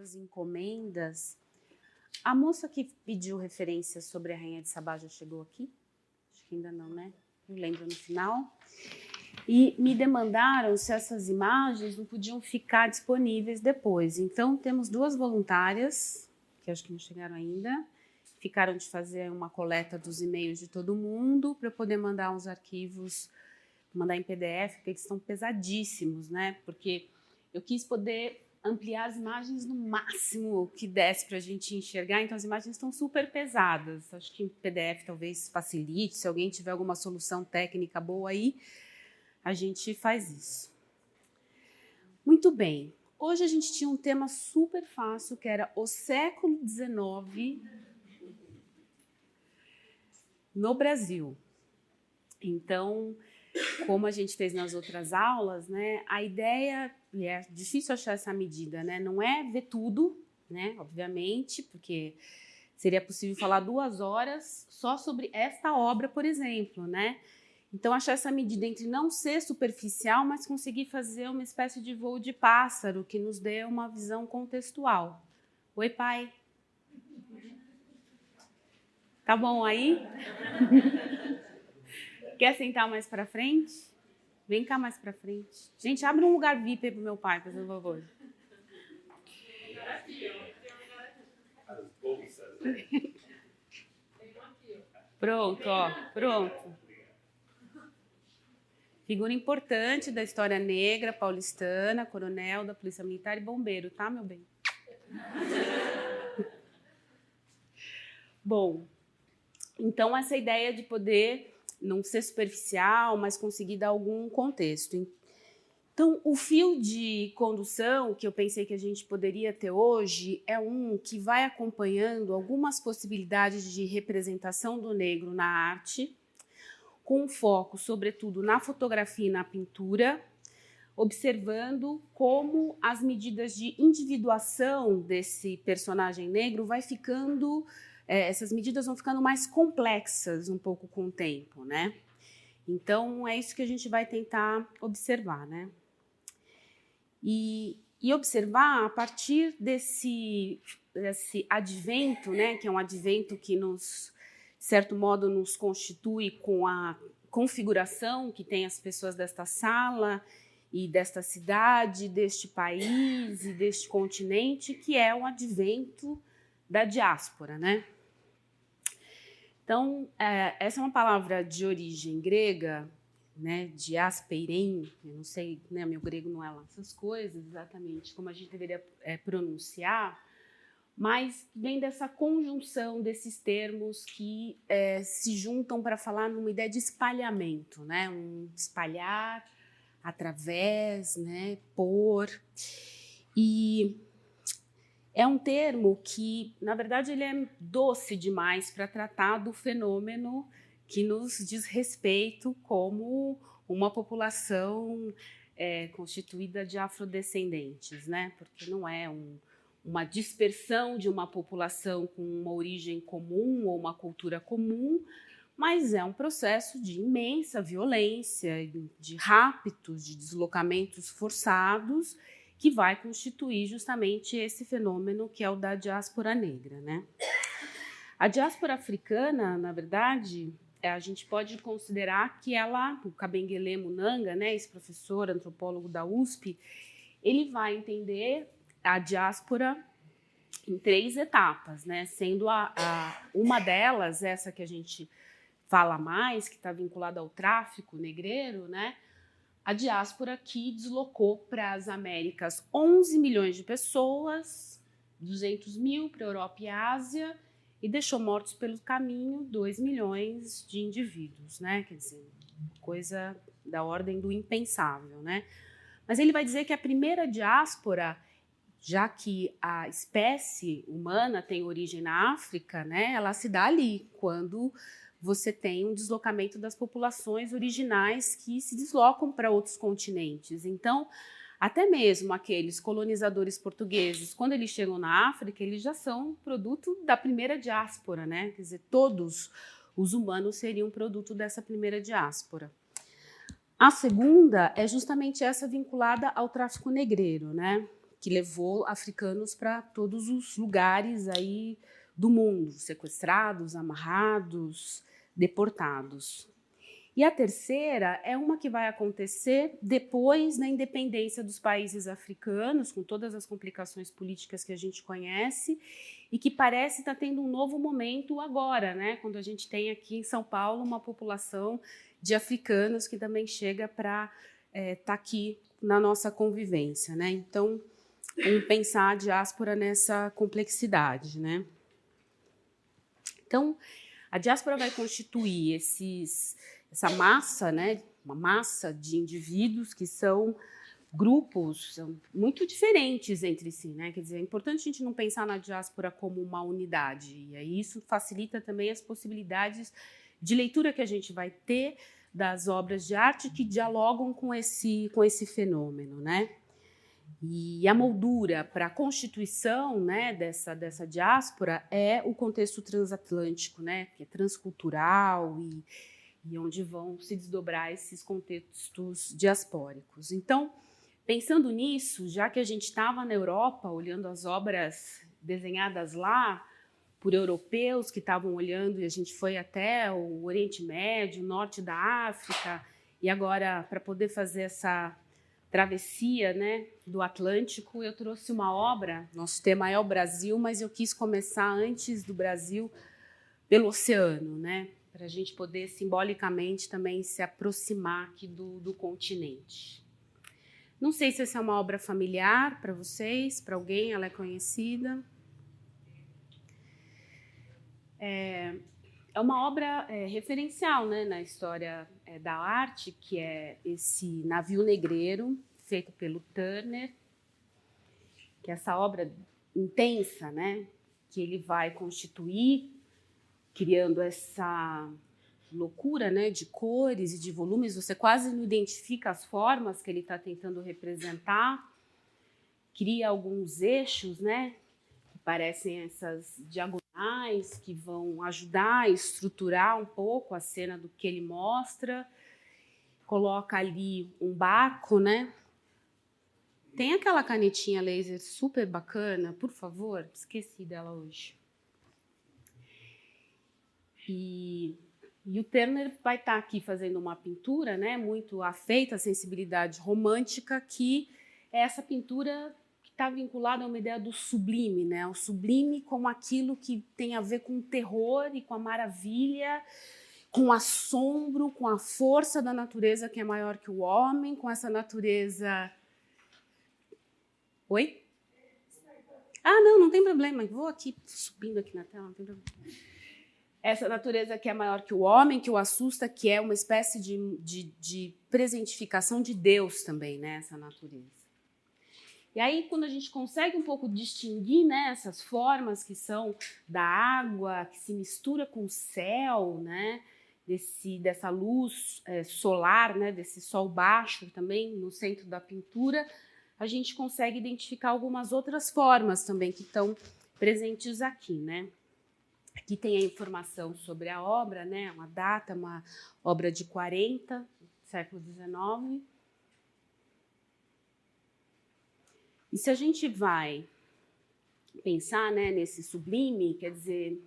as encomendas. A moça que pediu referências sobre a Rainha de Sabá já chegou aqui? Acho que ainda não, né? Não lembro no final. E me demandaram se essas imagens não podiam ficar disponíveis depois. Então, temos 2 voluntárias, que acho que não chegaram ainda, ficaram de fazer uma coleta dos e-mails de todo mundo para poder mandar uns arquivos, mandar em PDF, porque eles estão pesadíssimos, né? Porque eu quis poder ampliar as imagens no máximo que desse para a gente enxergar, então as imagens estão super pesadas. Acho que em PDF talvez facilite, se alguém tiver alguma solução técnica boa aí, a gente faz isso. Muito bem. Hoje a gente tinha um tema super fácil, que era o século XIX no Brasil. Então, como a gente fez nas outras aulas, né, a ideia, e é difícil achar essa medida, né, não é ver tudo, né, obviamente, porque seria possível falar 2 horas só sobre esta obra, por exemplo, né? Então, achar essa medida entre não ser superficial, mas conseguir fazer uma espécie de voo de pássaro que nos dê uma visão contextual. Oi, pai. Tá bom aí? Quer sentar mais para frente? Vem cá mais para frente. Gente, abre um lugar VIP aí pro meu pai, por favor. Pronto, ó, pronto. Figura importante da história negra paulistana, coronel da Polícia Militar e bombeiro, tá, meu bem? Bom, então essa ideia de poder não ser superficial, mas conseguir dar algum contexto. Então, o fio de condução que eu pensei que a gente poderia ter hoje é um que vai acompanhando algumas possibilidades de representação do negro na arte, com foco, sobretudo, na fotografia e na pintura, observando como as medidas de individuação desse personagem negro vai ficando, essas medidas vão ficando mais complexas um pouco com o tempo, né? Então, é isso que a gente vai tentar observar, né? E observar a partir desse advento, né, que é um advento que nos, de certo modo, nos constitui com a configuração que tem as pessoas desta sala e desta cidade, deste país e deste continente, que é o advento da diáspora, né? Então, essa é uma palavra de origem grega, né, diaspeiren, eu não sei, né, meu grego não é lá essas coisas exatamente como a gente deveria pronunciar, mas vem dessa conjunção desses termos que se juntam para falar numa ideia de espalhamento, né, um espalhar através, né, por, e é um termo que, na verdade, ele é doce demais para tratar do fenômeno que nos diz respeito como uma população constituída de afrodescendentes, né? Porque não é uma dispersão de uma população com uma origem comum ou uma cultura comum, mas é um processo de imensa violência, de raptos, de deslocamentos forçados, que vai constituir justamente esse fenômeno que é o da diáspora negra, né? A diáspora africana, na verdade, a gente pode considerar que ela, o Kabengele Munanga, né, esse professor antropólogo da USP, ele vai entender a diáspora em 3 etapas, né, sendo uma delas, essa que a gente fala mais, que está vinculada ao tráfico negreiro, né, a diáspora que deslocou para as Américas 11 milhões de pessoas, 200 mil para a Europa e Ásia, e deixou mortos pelo caminho 2 milhões de indivíduos, né? Quer dizer, coisa da ordem do impensável, né? Mas ele vai dizer que a primeira diáspora, já que a espécie humana tem origem na África, né? Ela se dá ali, quando você tem um deslocamento das populações originais que se deslocam para outros continentes. Então, até mesmo aqueles colonizadores portugueses, quando eles chegam na África, eles já são produto da primeira diáspora, né? Quer dizer, todos os humanos seriam produto dessa primeira diáspora. A segunda é justamente essa vinculada ao tráfico negreiro, né? que levou africanos para todos os lugares aí do mundo, sequestrados, amarrados, deportados. E a terceira é uma que vai acontecer depois da independência dos países africanos, com todas as complicações políticas que a gente conhece, e que parece estar tendo um novo momento agora, né? Quando a gente tem aqui em São Paulo uma população de africanos que também chega para estar aqui na nossa convivência, né? Então, vamos pensar a diáspora nessa complexidade, né? Então, a diáspora vai constituir essa massa, né, uma massa de indivíduos que são grupos muito diferentes entre si, né? Quer dizer, é importante a gente não pensar na diáspora como uma unidade, e aí isso facilita também as possibilidades de leitura que a gente vai ter das obras de arte que dialogam com esse fenômeno, né? E a moldura para a constituição, né, dessa diáspora é o contexto transatlântico, né, que é transcultural e onde vão se desdobrar esses contextos diaspóricos. Então, pensando nisso, já que a gente estava na Europa olhando as obras desenhadas lá por europeus que estavam olhando, e a gente foi até o Oriente Médio, o norte da África, e agora, para poder fazer essa travessia, né, do Atlântico, eu trouxe uma obra, nosso tema é o Brasil, mas eu quis começar antes do Brasil pelo oceano, né, para a gente poder simbolicamente também se aproximar aqui do continente. Não sei se essa é uma obra familiar para vocês, para alguém, ela é conhecida. É uma obra referencial, né, na história da arte, que é esse Navio Negreiro, feito pelo Turner, que é essa obra intensa, né, que ele vai constituir, criando essa loucura, né, de cores e de volumes. Você quase não identifica as formas que ele está tentando representar, cria alguns eixos, né, que parecem essas diagonais, que vão ajudar a estruturar um pouco a cena do que ele mostra. Coloca ali um barco, né? Tem aquela canetinha laser super bacana, por favor? Esqueci dela hoje. E o Turner vai estar aqui fazendo uma pintura, né, muito afeita à sensibilidade romântica, que é essa pintura está vinculado a uma ideia do sublime, né? O sublime como aquilo que tem a ver com o terror e com a maravilha, com o assombro, com a força da natureza que é maior que o homem, com essa natureza... Oi? Ah, não tem problema. Vou aqui, subindo aqui na tela, não tem problema. Essa natureza que é maior que o homem, que o assusta, que é uma espécie de presentificação de Deus também, né? Essa natureza. E aí, quando a gente consegue um pouco distinguir, né, essas formas que são da água, que se mistura com o céu, né, dessa luz solar, né, desse sol baixo também no centro da pintura, a gente consegue identificar algumas outras formas também que estão presentes aqui, né? Aqui tem a informação sobre a obra, né, uma data, uma obra de 40, século XIX. E se a gente vai pensar, né, nesse sublime, quer dizer,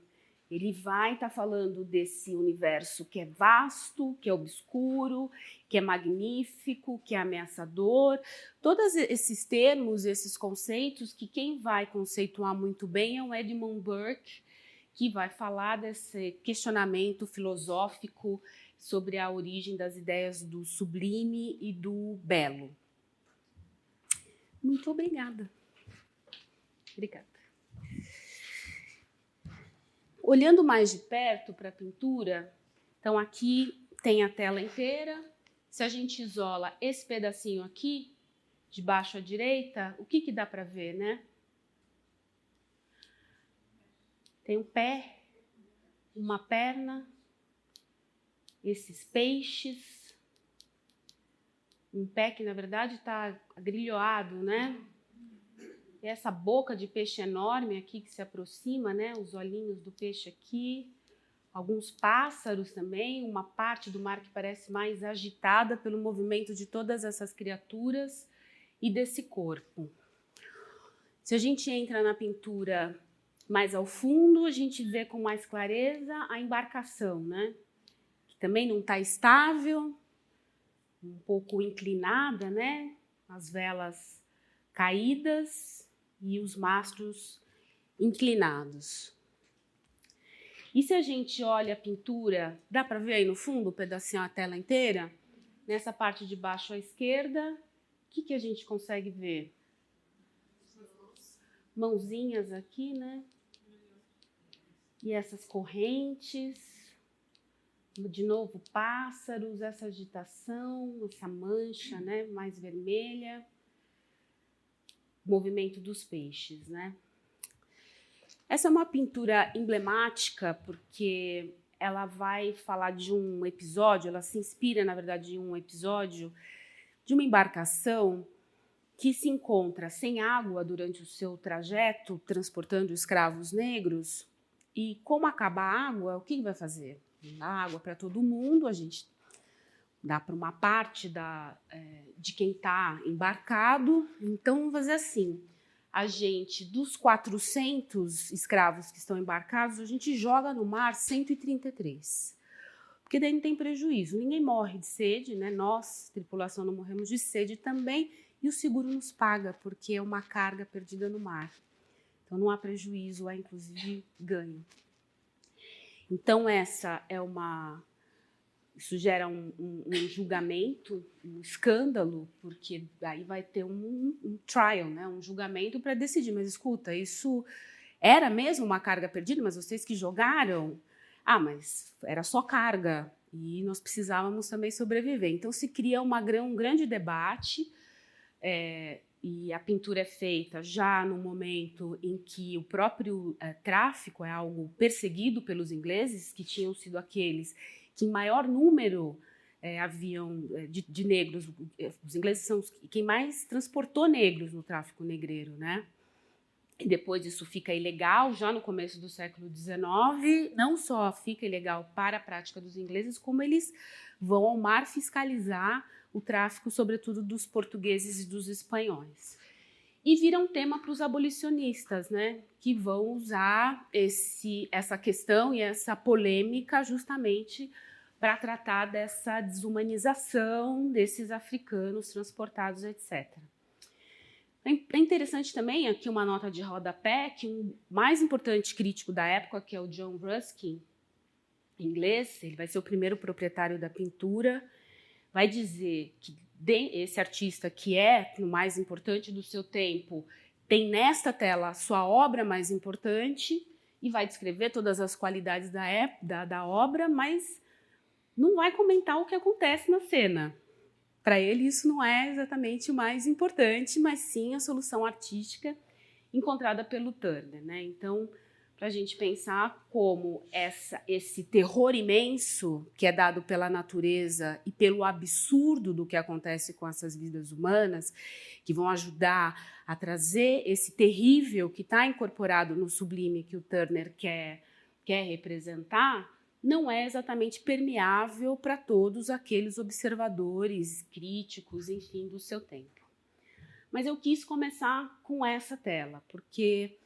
ele vai estar falando desse universo que é vasto, que é obscuro, que é magnífico, que é ameaçador. Todos esses termos, esses conceitos, que quem vai conceituar muito bem é o Edmund Burke, que vai falar desse questionamento filosófico sobre a origem das ideias do sublime e do belo. Muito obrigada. Obrigada. Olhando mais de perto para a pintura, então aqui tem a tela inteira. Se a gente isola esse pedacinho aqui, de baixo à direita, o que dá para ver, né? Tem um pé, uma perna, esses peixes, um pé que, na verdade, está agrilhoado, né? E essa boca de peixe enorme aqui que se aproxima, né? Os olhinhos do peixe aqui, alguns pássaros também, uma parte do mar que parece mais agitada pelo movimento de todas essas criaturas e desse corpo. Se a gente entra na pintura mais ao fundo, a gente vê com mais clareza a embarcação, né? Que também não está estável, um pouco inclinada, né? As velas caídas e os mastros inclinados. E se a gente olha a pintura, dá para ver aí no fundo, um pedacinho, a tela inteira? Nessa parte de baixo à esquerda, o que a gente consegue ver? Mãozinhas aqui, né? E essas correntes, de novo, pássaros, essa agitação, essa mancha, né, mais vermelha, movimento dos peixes, né? Essa é uma pintura emblemática porque ela vai falar de um episódio, ela se inspira, na verdade, em um episódio de uma embarcação que se encontra sem água durante o seu trajeto, transportando escravos negros. E como acaba a água, o que vai fazer? Não dá água para todo mundo, a gente dá para uma parte de quem está embarcado. Então, vamos fazer assim, a gente, dos 400 escravos que estão embarcados, a gente joga no mar 133. Porque daí não tem prejuízo, ninguém morre de sede, né? Nós, tripulação, não morremos de sede também, e o seguro nos paga, porque é uma carga perdida no mar. Então, não há prejuízo, há inclusive ganho. Então, isso gera um julgamento, um escândalo, porque aí vai ter um trial, né? Um julgamento para decidir. Mas, escuta, isso era mesmo uma carga perdida, mas vocês que jogaram... Ah, mas era só carga e nós precisávamos também sobreviver. Então, se cria um grande debate, e a pintura é feita já no momento em que o próprio tráfico é algo perseguido pelos ingleses, que tinham sido aqueles que em maior número haviam de negros. Os ingleses são quem mais transportou negros no tráfico negreiro, né? E depois isso fica ilegal, já no começo do século XIX, não só fica ilegal para a prática dos ingleses, como eles vão ao mar fiscalizar o tráfico, sobretudo dos portugueses e dos espanhóis. E vira um tema para os abolicionistas, né, que vão usar essa questão e essa polêmica justamente para tratar dessa desumanização desses africanos transportados, etc. É interessante também, aqui uma nota de rodapé, que o mais importante crítico da época, que é o John Ruskin, inglês, ele vai ser o primeiro proprietário da pintura, vai dizer que esse artista, que é o mais importante do seu tempo, tem nesta tela a sua obra mais importante e vai descrever todas as qualidades da obra, mas não vai comentar o que acontece na cena. Para ele, isso não é exatamente o mais importante, mas sim a solução artística encontrada pelo Turner, né? Então, para a gente pensar como esse terror imenso que é dado pela natureza e pelo absurdo do que acontece com essas vidas humanas, que vão ajudar a trazer esse terrível que está incorporado no sublime que o Turner quer representar, não é exatamente permeável para todos aqueles observadores, críticos, enfim, do seu tempo. Mas eu quis começar com essa tela, porque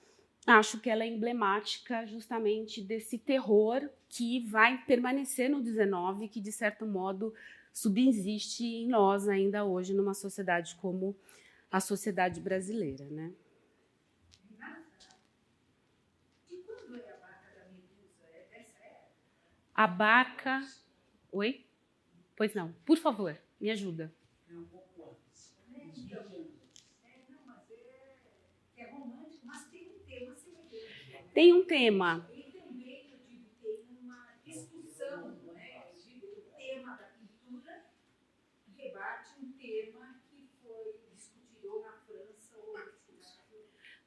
acho que ela é emblemática justamente desse terror que vai permanecer no 19, que, de certo modo, subsiste em nós ainda hoje, numa sociedade como a sociedade brasileira, né? A barca... Oi? Pois não. Por favor, me ajuda. Tem um tema. E também, eu digo, tem uma discussão, né? Eu digo, o tema da pintura rebate um tema que foi discutido na França ou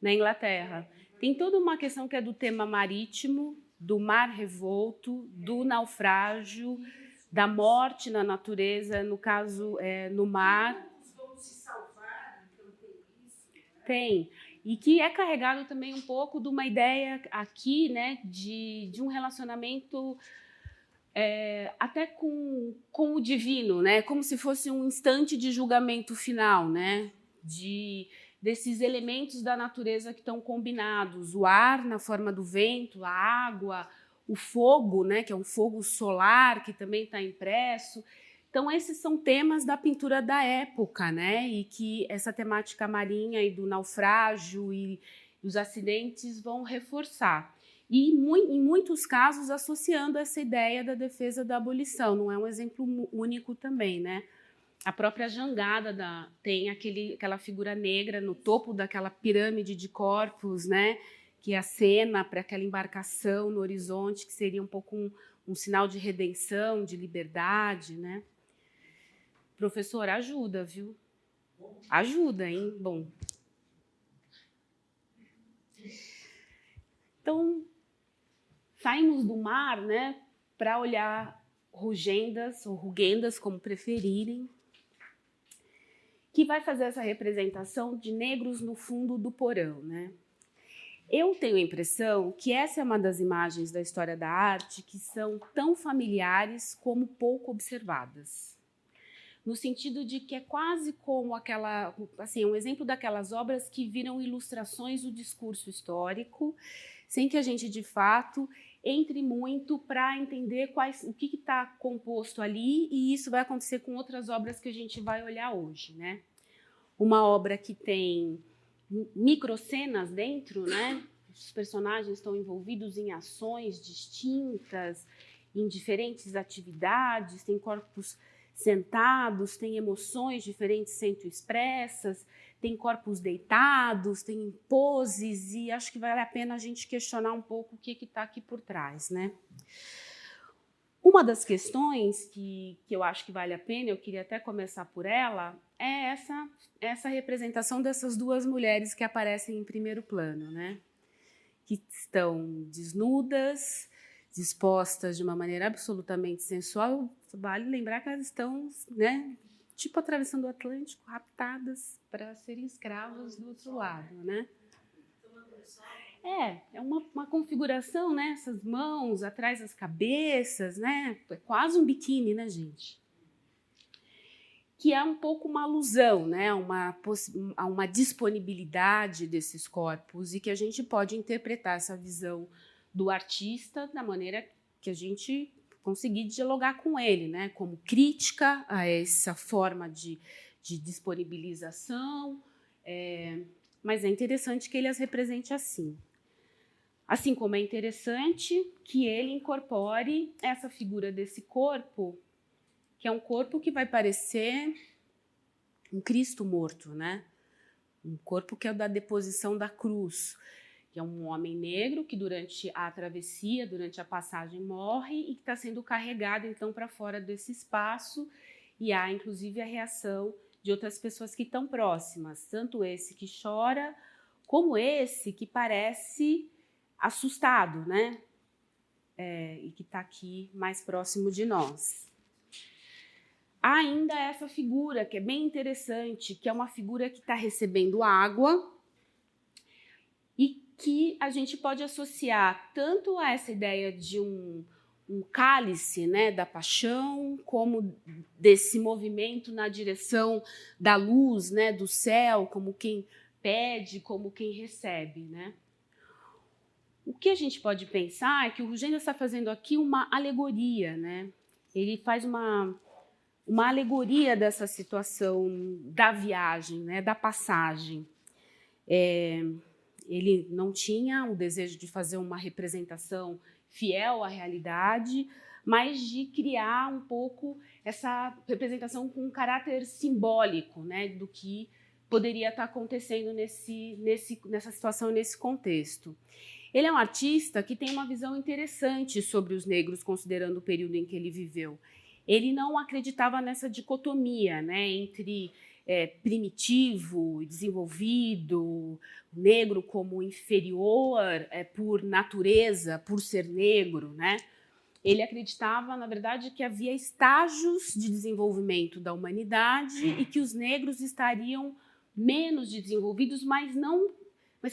na Inglaterra. Tem toda uma questão que é do tema marítimo, do mar revolto, do naufrágio, da morte na natureza, no caso, no mar. Vamos se salvar, então tem isso. Né? Tem. E que é carregado também um pouco de uma ideia aqui, né, de um relacionamento até com o divino, né, como se fosse um instante de julgamento final, né, de desses elementos da natureza que estão combinados, o ar na forma do vento, a água, o fogo, né, que é um fogo solar que também está impresso. Então, esses são temas da pintura da época, né, e que essa temática marinha e do naufrágio e os acidentes vão reforçar. E, em muitos casos, associando essa ideia da defesa da abolição. Não é um exemplo único também, né? A própria Jangada tem aquela figura negra no topo daquela pirâmide de corpos, né, que acena para aquela embarcação no horizonte, que seria um pouco um sinal de redenção, de liberdade, né? Professor, ajuda, viu? Ajuda, hein? Bom. Então, saímos do mar, né, para olhar Rugendas, ou Rugendas, como preferirem, que vai fazer essa representação de negros no fundo do porão, né? Eu tenho a impressão que essa é uma das imagens da história da arte que são tão familiares como pouco observadas. No sentido de que é quase como um exemplo daquelas obras que viram ilustrações do discurso histórico, sem que a gente, de fato, entre muito para entender o que está composto ali, e isso vai acontecer com outras obras que a gente vai olhar hoje, né? Uma obra que tem microcenas dentro, né? Os personagens estão envolvidos em ações distintas, em diferentes atividades, tem corpos sentados, tem emoções diferentes sendo expressas, tem corpos deitados, tem poses, e acho que vale a pena a gente questionar um pouco o que está aqui por trás, né? Uma das questões que eu acho que vale a pena, eu queria até começar por ela, é essa representação dessas duas mulheres que aparecem em primeiro plano, né? Que estão desnudas, dispostas de uma maneira absolutamente sensual. Vale lembrar que elas estão, né, tipo atravessando o Atlântico, raptadas para serem escravas do outro lado, né? É uma configuração, né? Essas mãos atrás das cabeças, né? É quase um biquíni, né, gente? Que é um pouco uma alusão, né? A uma disponibilidade desses corpos e que a gente pode interpretar essa visão do artista da maneira que a gente conseguir dialogar com ele, né? Como crítica a essa forma de disponibilização, mas é interessante que ele as represente assim. Assim como é interessante que ele incorpore essa figura desse corpo, que é um corpo que vai parecer um Cristo morto, né? Um corpo que é o da deposição da cruz, que é um homem negro que durante a travessia, durante a passagem, morre e que está sendo carregado, então, para fora desse espaço, e há, inclusive, a reação de outras pessoas que estão próximas, tanto esse que chora, como esse que parece assustado, né? E que está aqui mais próximo de nós. Há ainda essa figura que é bem interessante, que é uma figura que está recebendo água e que a gente pode associar tanto a essa ideia de um cálice, né, da paixão, como desse movimento na direção da luz, né, do céu, como quem pede, como quem recebe, né? O que a gente pode pensar é que o Rugendas está fazendo aqui uma alegoria, né? Ele faz uma alegoria dessa situação da viagem, né? Da passagem. Ele não tinha o desejo de fazer uma representação fiel à realidade, mas de criar um pouco essa representação com um caráter simbólico, né? Do que poderia estar acontecendo nessa situação, nesse contexto. Ele é um artista que tem uma visão interessante sobre os negros, considerando o período em que ele viveu. Ele não acreditava nessa dicotomia, né, entre primitivo e desenvolvido, negro como inferior por natureza, por ser negro, né? Ele acreditava, na verdade, que havia estágios de desenvolvimento da humanidade e que os negros estariam menos desenvolvidos, mas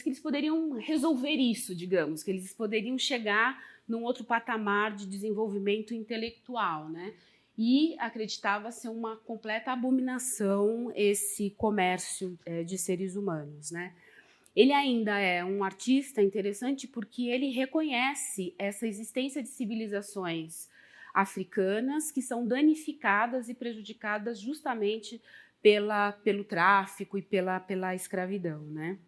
que eles poderiam resolver isso, digamos, que eles poderiam chegar num outro patamar de desenvolvimento intelectual, né? e acreditava ser uma completa abominação esse comércio de seres humanos, né? Ele ainda é um artista interessante porque ele reconhece essa existência de civilizações africanas que são danificadas e prejudicadas justamente pelo tráfico e pela escravidão, né?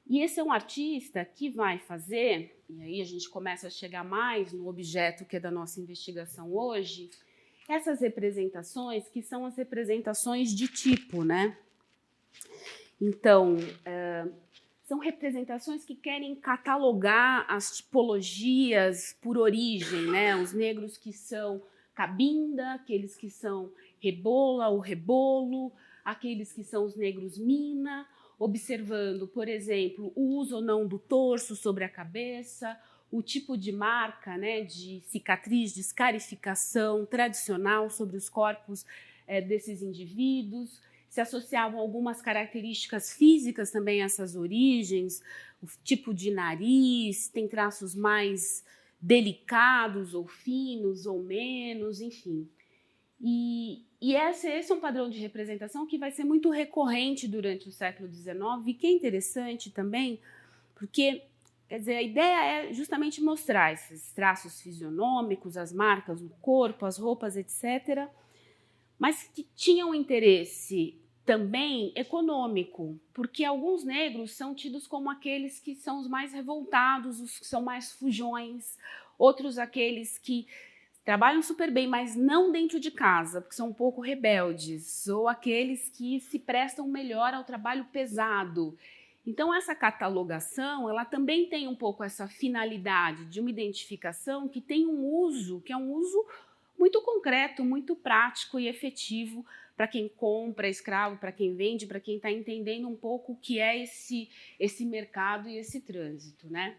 E esse é um artista que vai fazer, e aí a gente começa a chegar mais no objeto que é da nossa investigação hoje, essas representações que são as representações de tipo, né? Então, são representações que querem catalogar as tipologias por origem, né? Os negros que são cabinda, aqueles que são rebola ou rebolo, aqueles que são os negros mina, observando, por exemplo, o uso ou não do torso sobre a cabeça, o tipo de marca, né, de cicatriz, de escarificação tradicional sobre os corpos desses indivíduos. Se associavam algumas características físicas também a essas origens, o tipo de nariz, tem traços mais delicados ou finos ou menos, enfim. E esse é um padrão de representação que vai ser muito recorrente durante o século XIX e que é interessante também, porque, quer dizer, a ideia é justamente mostrar esses traços fisionômicos, as marcas no corpo, as roupas, etc., mas que tinham interesse também econômico, porque alguns negros são tidos como aqueles que são os mais revoltados, os que são mais fujões, outros aqueles que trabalham super bem, mas não dentro de casa, porque são um pouco rebeldes, ou aqueles que se prestam melhor ao trabalho pesado. Então, essa catalogação, ela também tem um pouco essa finalidade de uma identificação que tem um uso, que é um uso muito concreto, muito prático e efetivo para quem compra escravo, para quem vende, para quem está entendendo um pouco o que é esse mercado e esse trânsito, né?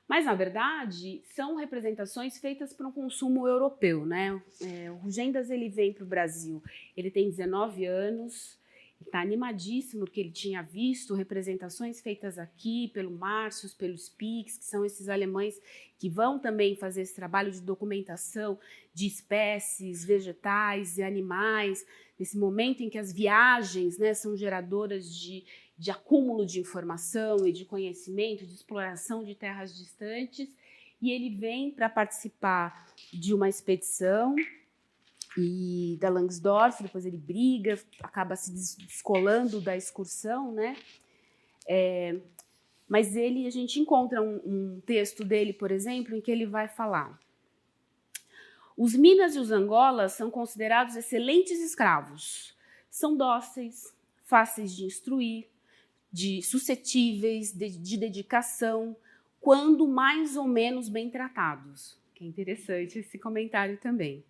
Mas, na verdade, são representações feitas para um consumo europeu, né? O Rugendas, ele vem para o Brasil, ele tem 19 anos, está animadíssimo porque ele tinha visto representações feitas aqui pelo Márcios, pelo Spix, que são esses alemães que vão também fazer esse trabalho de documentação de espécies vegetais e animais, nesse momento em que as viagens, né, são geradoras de acúmulo de informação e de conhecimento, de exploração de terras distantes, e ele vem para participar de uma expedição e da Langsdorff, depois ele briga, acaba se descolando da excursão, né? Mas a gente encontra um texto dele, por exemplo, em que ele vai falar: os Minas e os Angolas são considerados excelentes escravos, são dóceis, fáceis de instruir, suscetíveis, de dedicação, quando mais ou menos bem tratados. Que é interessante esse comentário também.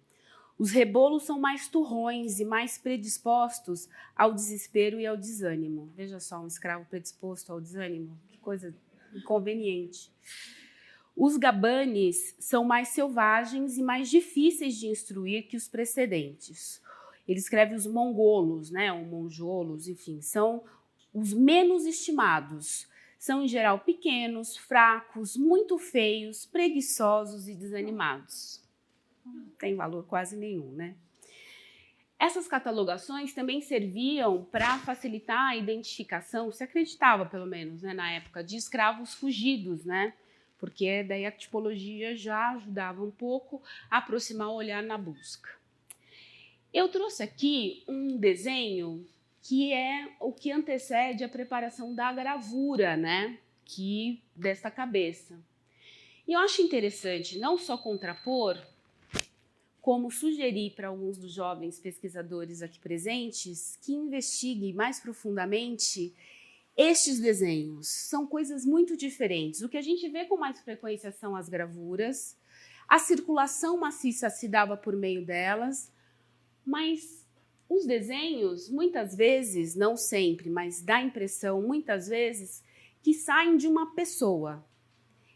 Os rebolos são mais turrões e mais predispostos ao desespero e ao desânimo. Veja só, um escravo predisposto ao desânimo, que coisa inconveniente. Os gabanes são mais selvagens e mais difíceis de instruir que os precedentes. Ele escreve os mongolos, né, ou monjolos, enfim, são os menos estimados. São, em geral, pequenos, fracos, muito feios, preguiçosos e desanimados. Não tem valor quase nenhum, né? Essas catalogações também serviam para facilitar a identificação, se acreditava, pelo menos, né, na época, de escravos fugidos, né? Porque daí a tipologia já ajudava um pouco a aproximar o olhar na busca. Eu trouxe aqui um desenho que é o que antecede a preparação da gravura, né, desta cabeça. E eu acho interessante não só contrapor, como sugerir para alguns dos jovens pesquisadores aqui presentes que investiguem mais profundamente estes desenhos. São coisas muito diferentes. O que a gente vê com mais frequência são as gravuras, a circulação maciça se dava por meio delas, mas os desenhos, muitas vezes, não sempre, mas dá a impressão, muitas vezes, que saem de uma pessoa.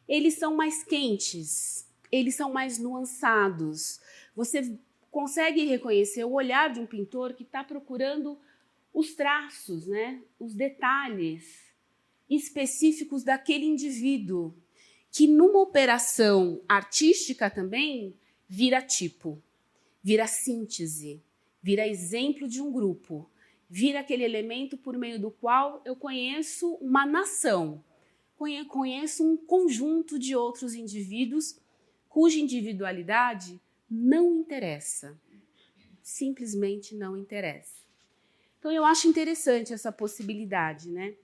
Eles são mais quentes, eles são mais nuançados. Você consegue reconhecer o olhar de um pintor que está procurando os traços, né? Os detalhes específicos daquele indivíduo, que numa operação artística também vira tipo, vira síntese, vira exemplo de um grupo, vira aquele elemento por meio do qual eu conheço uma nação, conheço um conjunto de outros indivíduos cuja individualidade não interessa, simplesmente não interessa. Então, eu acho interessante essa possibilidade, né?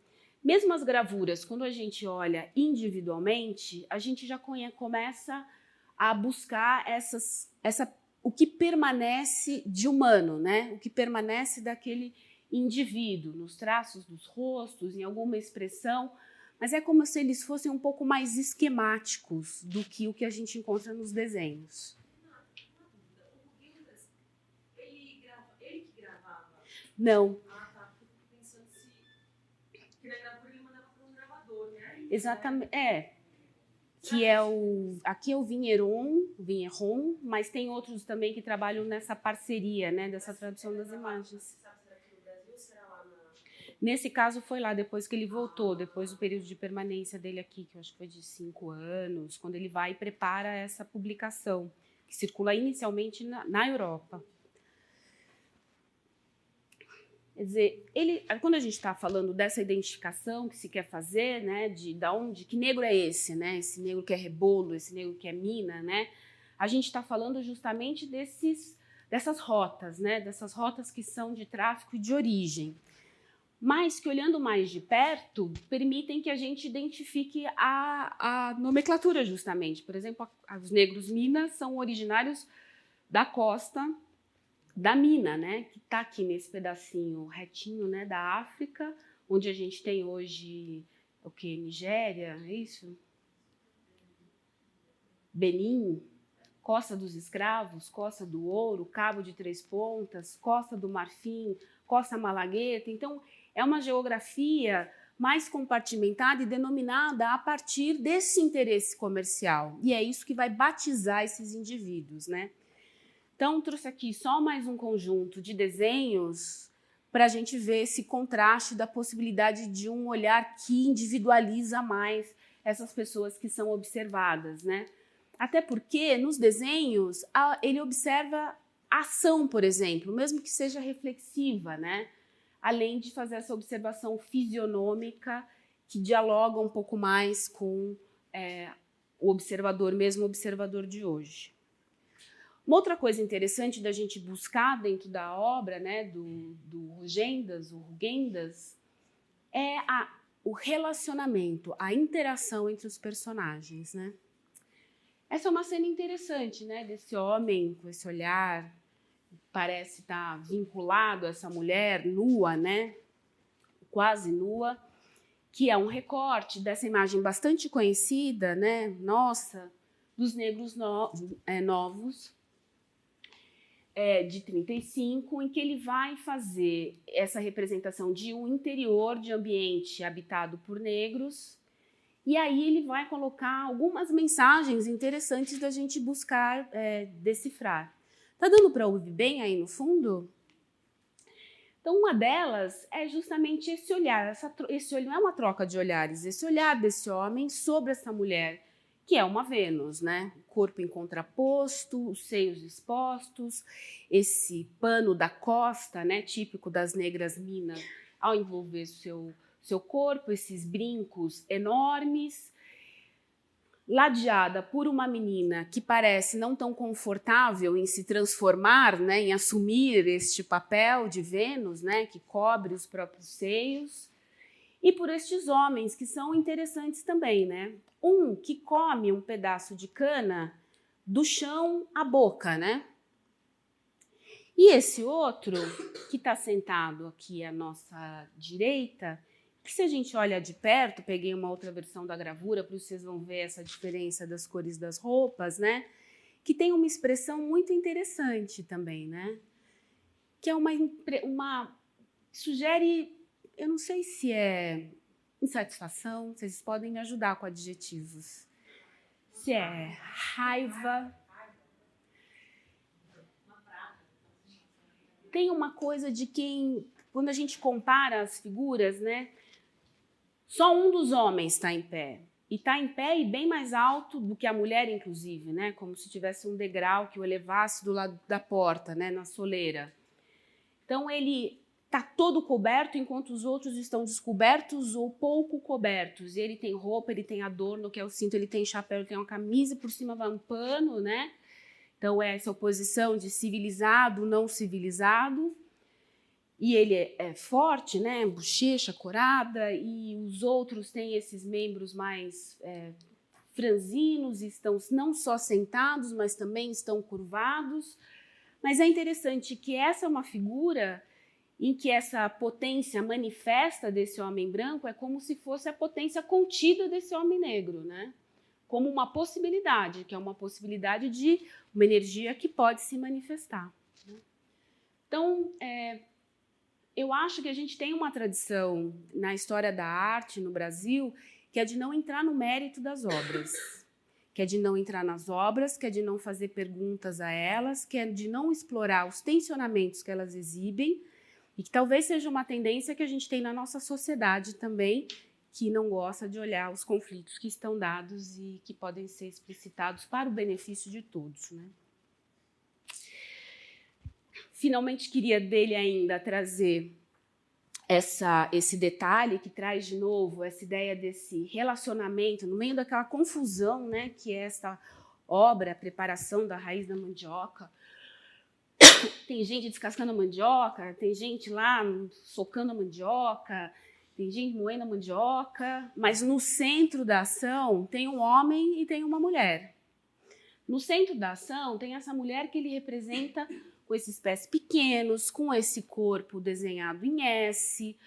Mesmo as gravuras, quando a gente olha individualmente, a gente já começa a buscar o que permanece de humano, né? O que permanece daquele indivíduo, nos traços dos rostos, em alguma expressão, mas é como se eles fossem um pouco mais esquemáticos do que o que a gente encontra nos desenhos. Ele que gravava? Não. Ah, tá. Fico pensando que na gravura ele mandava para um gravador, né? Exatamente. Aqui é o Vinheron, mas tem outros também que trabalham nessa parceria, né, dessa tradução das imagens. Você sabe se era aqui no Brasil ou se era lá na... Nesse caso foi lá, depois que ele voltou, depois do período de permanência dele aqui, que eu acho que foi de 5 anos, quando ele vai e prepara essa publicação, que circula inicialmente na Europa. Quer dizer, quando a gente está falando dessa identificação que se quer fazer, né, que negro é esse, né, esse negro que é rebolo, esse negro que é mina, né, a gente está falando justamente dessas rotas, né, dessas rotas que são de tráfico e de origem, mas que, olhando mais de perto, permitem que a gente identifique a nomenclatura, justamente. Por exemplo, os negros mina são originários da costa da mina, né, que está aqui nesse pedacinho retinho, né, da África, onde a gente tem hoje o que? Nigéria, é isso? Benin, Costa dos Escravos, Costa do Ouro, Cabo de Três Pontas, Costa do Marfim, Costa Malagueta. Então, é uma geografia mais compartimentada e denominada a partir desse interesse comercial. E é isso que vai batizar esses indivíduos, né? Então, trouxe aqui só mais um conjunto de desenhos para a gente ver esse contraste da possibilidade de um olhar que individualiza mais essas pessoas que são observadas, né? Até porque, nos desenhos, ele observa a ação, por exemplo, mesmo que seja reflexiva, né? Além de fazer essa observação fisionômica que dialoga um pouco mais com o observador, mesmo o observador de hoje. Uma outra coisa interessante da gente buscar dentro da obra, né, do Rugendas, é o relacionamento, a interação entre os personagens, né? Essa é uma cena interessante, né, desse homem com esse olhar, parece estar vinculado a essa mulher nua, né, quase nua, que é um recorte dessa imagem bastante conhecida, né, nossa, dos negros novos, de 35, em que ele vai fazer essa representação de um interior de ambiente habitado por negros, e aí ele vai colocar algumas mensagens interessantes da gente buscar decifrar. Tá dando para ouvir bem aí no fundo? Então, uma delas é justamente esse olhar, esse olhar não é uma troca de olhares, esse olhar desse homem sobre essa mulher, que é uma Vênus, né? O corpo em contraposto, os seios expostos, esse pano da costa, né? Típico das negras minas, ao envolver seu corpo, esses brincos enormes, ladeada por uma menina que parece não tão confortável em se transformar, né? Em assumir este papel de Vênus, né? Que cobre os próprios seios. E por estes homens que são interessantes também, né? Um que come um pedaço de cana do chão à boca, né? E esse outro que está sentado aqui à nossa direita, que se a gente olha de perto, peguei uma outra versão da gravura para vocês vão ver essa diferença das cores das roupas, né? Que tem uma expressão muito interessante também, né? Que é sugere, eu não sei se é insatisfação, vocês podem me ajudar com adjetivos. Se é raiva. Tem uma coisa de quando a gente compara as figuras, né? Só um dos homens está em pé. e está em pé e bem mais alto do que a mulher, inclusive, né? Como se tivesse um degrau que o elevasse do lado da porta, né? Na soleira. Então, ele está todo coberto, enquanto os outros estão descobertos ou pouco cobertos. E ele tem roupa, ele tem adorno, que é o cinto, ele tem chapéu, ele tem uma camisa, por cima vai um pano, né? Então, é essa oposição de civilizado, não civilizado. E ele é forte, né? Bochecha, corada, e os outros têm esses membros mais franzinos, estão não só sentados, mas também estão curvados. Mas é interessante que essa é uma figura em que essa potência manifesta desse homem branco é como se fosse a potência contida desse homem negro, né? Como uma possibilidade, que é uma possibilidade de uma energia que pode se manifestar. Então, eu acho que a gente tem uma tradição na história da arte no Brasil que é de não entrar no mérito das obras, que é de não entrar nas obras, que é de não fazer perguntas a elas, que é de não explorar os tensionamentos que elas exibem, e que talvez seja uma tendência que a gente tem na nossa sociedade também, que não gosta de olhar os conflitos que estão dados e que podem ser explicitados para o benefício de todos, né? Finalmente, queria dele ainda trazer esse detalhe que traz de novo essa ideia desse relacionamento no meio daquela confusão, né, que é essa obra, a preparação da raiz da mandioca. Tem gente descascando a mandioca, tem gente lá socando a mandioca, tem gente moendo a mandioca, mas no centro da ação tem um homem e tem uma mulher. No centro da ação tem essa mulher que ele representa com esses pés pequenos, com esse corpo desenhado em S,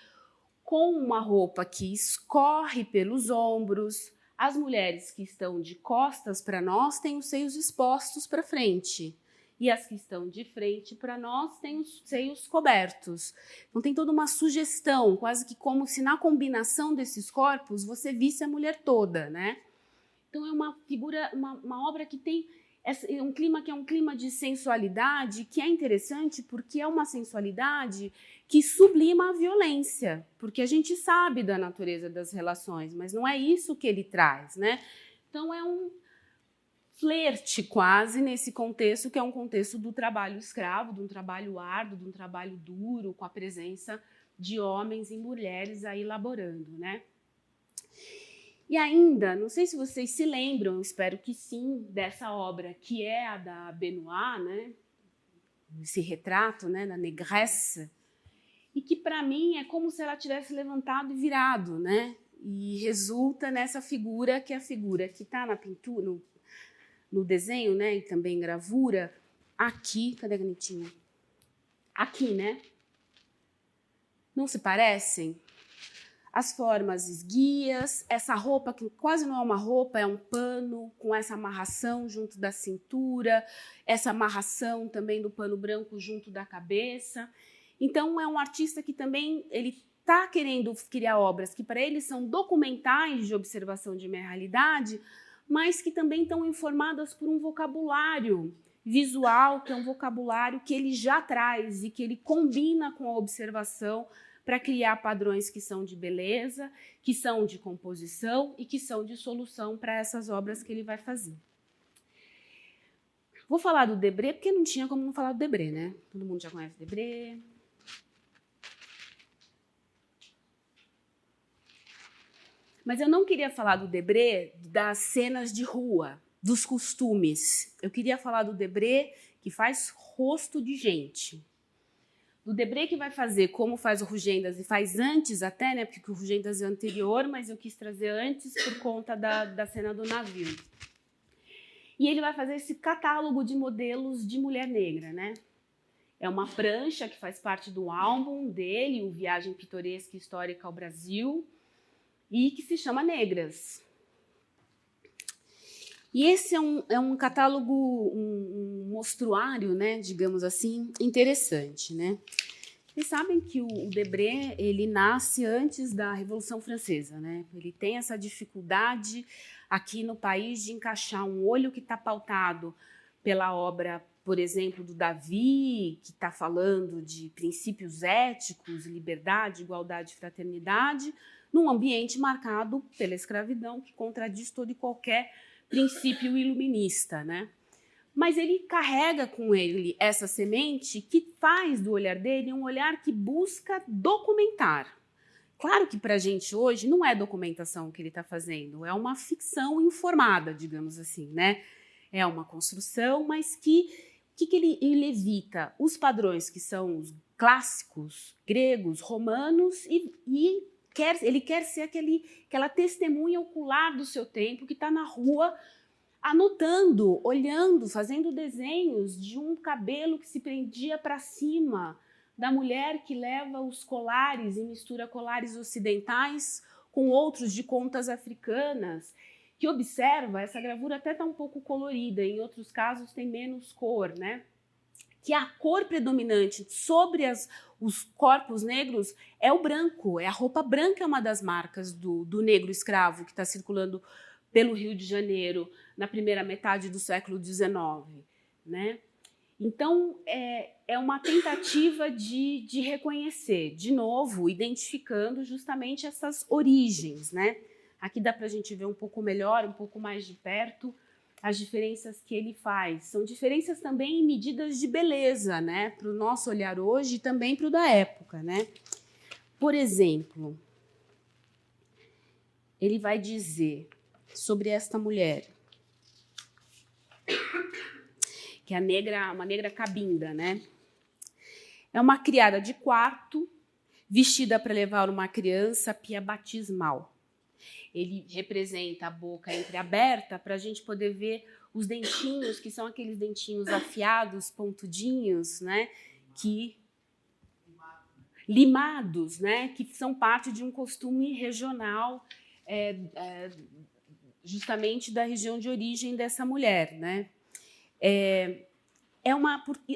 com uma roupa que escorre pelos ombros. As mulheres que estão de costas para nós têm os seios expostos para frente. E as que estão de frente para nós têm os seios cobertos. Então tem toda uma sugestão, quase que como se na combinação desses corpos você visse a mulher toda, né? Então é uma figura, uma obra que tem um clima que é um clima de sensualidade, que é interessante porque é uma sensualidade que sublima a violência, porque a gente sabe da natureza das relações, mas não é isso que ele traz, né? Então é um flerte quase nesse contexto, que é um contexto do trabalho escravo, de um trabalho árduo, de um trabalho duro, com a presença de homens e mulheres aí laborando, né? E ainda, não sei se vocês se lembram, espero que sim, dessa obra que é a da Benoit, né? Esse retrato, né, da Négresse, e que para mim é como se ela tivesse levantado e virado, né? E resulta nessa figura que é a figura que está na pintura, no desenho, né, e também em gravura, aqui, cadê a canetinha? Aqui, né? Não se parecem? As formas esguias, essa roupa que quase não é uma roupa, é um pano com essa amarração junto da cintura, essa amarração também do pano branco junto da cabeça. Então, é um artista que também ele está querendo criar obras que para ele são documentais de observação de minha realidade, mas que também estão informadas por um vocabulário visual, que é um vocabulário que ele já traz e que ele combina com a observação para criar padrões que são de beleza, que são de composição e que são de solução para essas obras que ele vai fazer. Vou falar do Debré, porque não tinha como não falar do Debré, né? Todo mundo já conhece o Debré. Mas eu não queria falar do Debré das cenas de rua, dos costumes. Eu queria falar do Debré que faz rosto de gente. Do Debré que vai fazer como faz o Rugendas e faz antes até, né? Porque o Rugendas é anterior, mas eu quis trazer antes por conta da cena do navio. E ele vai fazer esse catálogo de modelos de mulher negra, né? É uma prancha que faz parte do álbum dele, o Viagem Pitoresca e Histórica ao Brasil, e que se chama Negras. E esse é um catálogo, um mostruário, né, digamos assim, interessante, né? Vocês sabem que o Debré, ele nasce antes da Revolução Francesa, né? Ele tem essa dificuldade aqui no país de encaixar um olho que está pautado pela obra, por exemplo, do Davi, que está falando de princípios éticos, liberdade, igualdade e fraternidade, num ambiente marcado pela escravidão, que contradiz todo e qualquer princípio iluminista, né? Mas ele carrega com ele essa semente que faz do olhar dele um olhar que busca documentar. Claro que para a gente hoje não é documentação que ele está fazendo, é uma ficção informada, digamos assim, né? É uma construção, mas que ele evita? Os padrões que são os clássicos, gregos, romanos, e ele quer ser aquela testemunha ocular do seu tempo que está na rua anotando, olhando, fazendo desenhos de um cabelo que se prendia para cima, da mulher que leva os colares e mistura colares ocidentais com outros de contas africanas, que observa, essa gravura até está um pouco colorida, em outros casos tem menos cor, né? Que a cor predominante sobre os corpos negros é o branco, a roupa branca é uma das marcas do negro escravo que está circulando pelo Rio de Janeiro na primeira metade do século XIX, né? Então, é uma tentativa de reconhecer, de novo, identificando justamente essas origens, né? Aqui dá para a gente ver um pouco melhor, um pouco mais de perto, as diferenças que ele faz. São diferenças também em medidas de beleza, né? Para o nosso olhar hoje e também para o da época, né? Por exemplo, ele vai dizer sobre esta mulher, que é uma negra cabinda, né? É uma criada de quarto, vestida para levar uma criança à pia batismal. Ele representa a boca entreaberta para a gente poder ver os dentinhos, que são aqueles dentinhos afiados, pontudinhos, né? Limados, né? Que são parte de um costume regional, justamente da região de origem dessa mulher, né?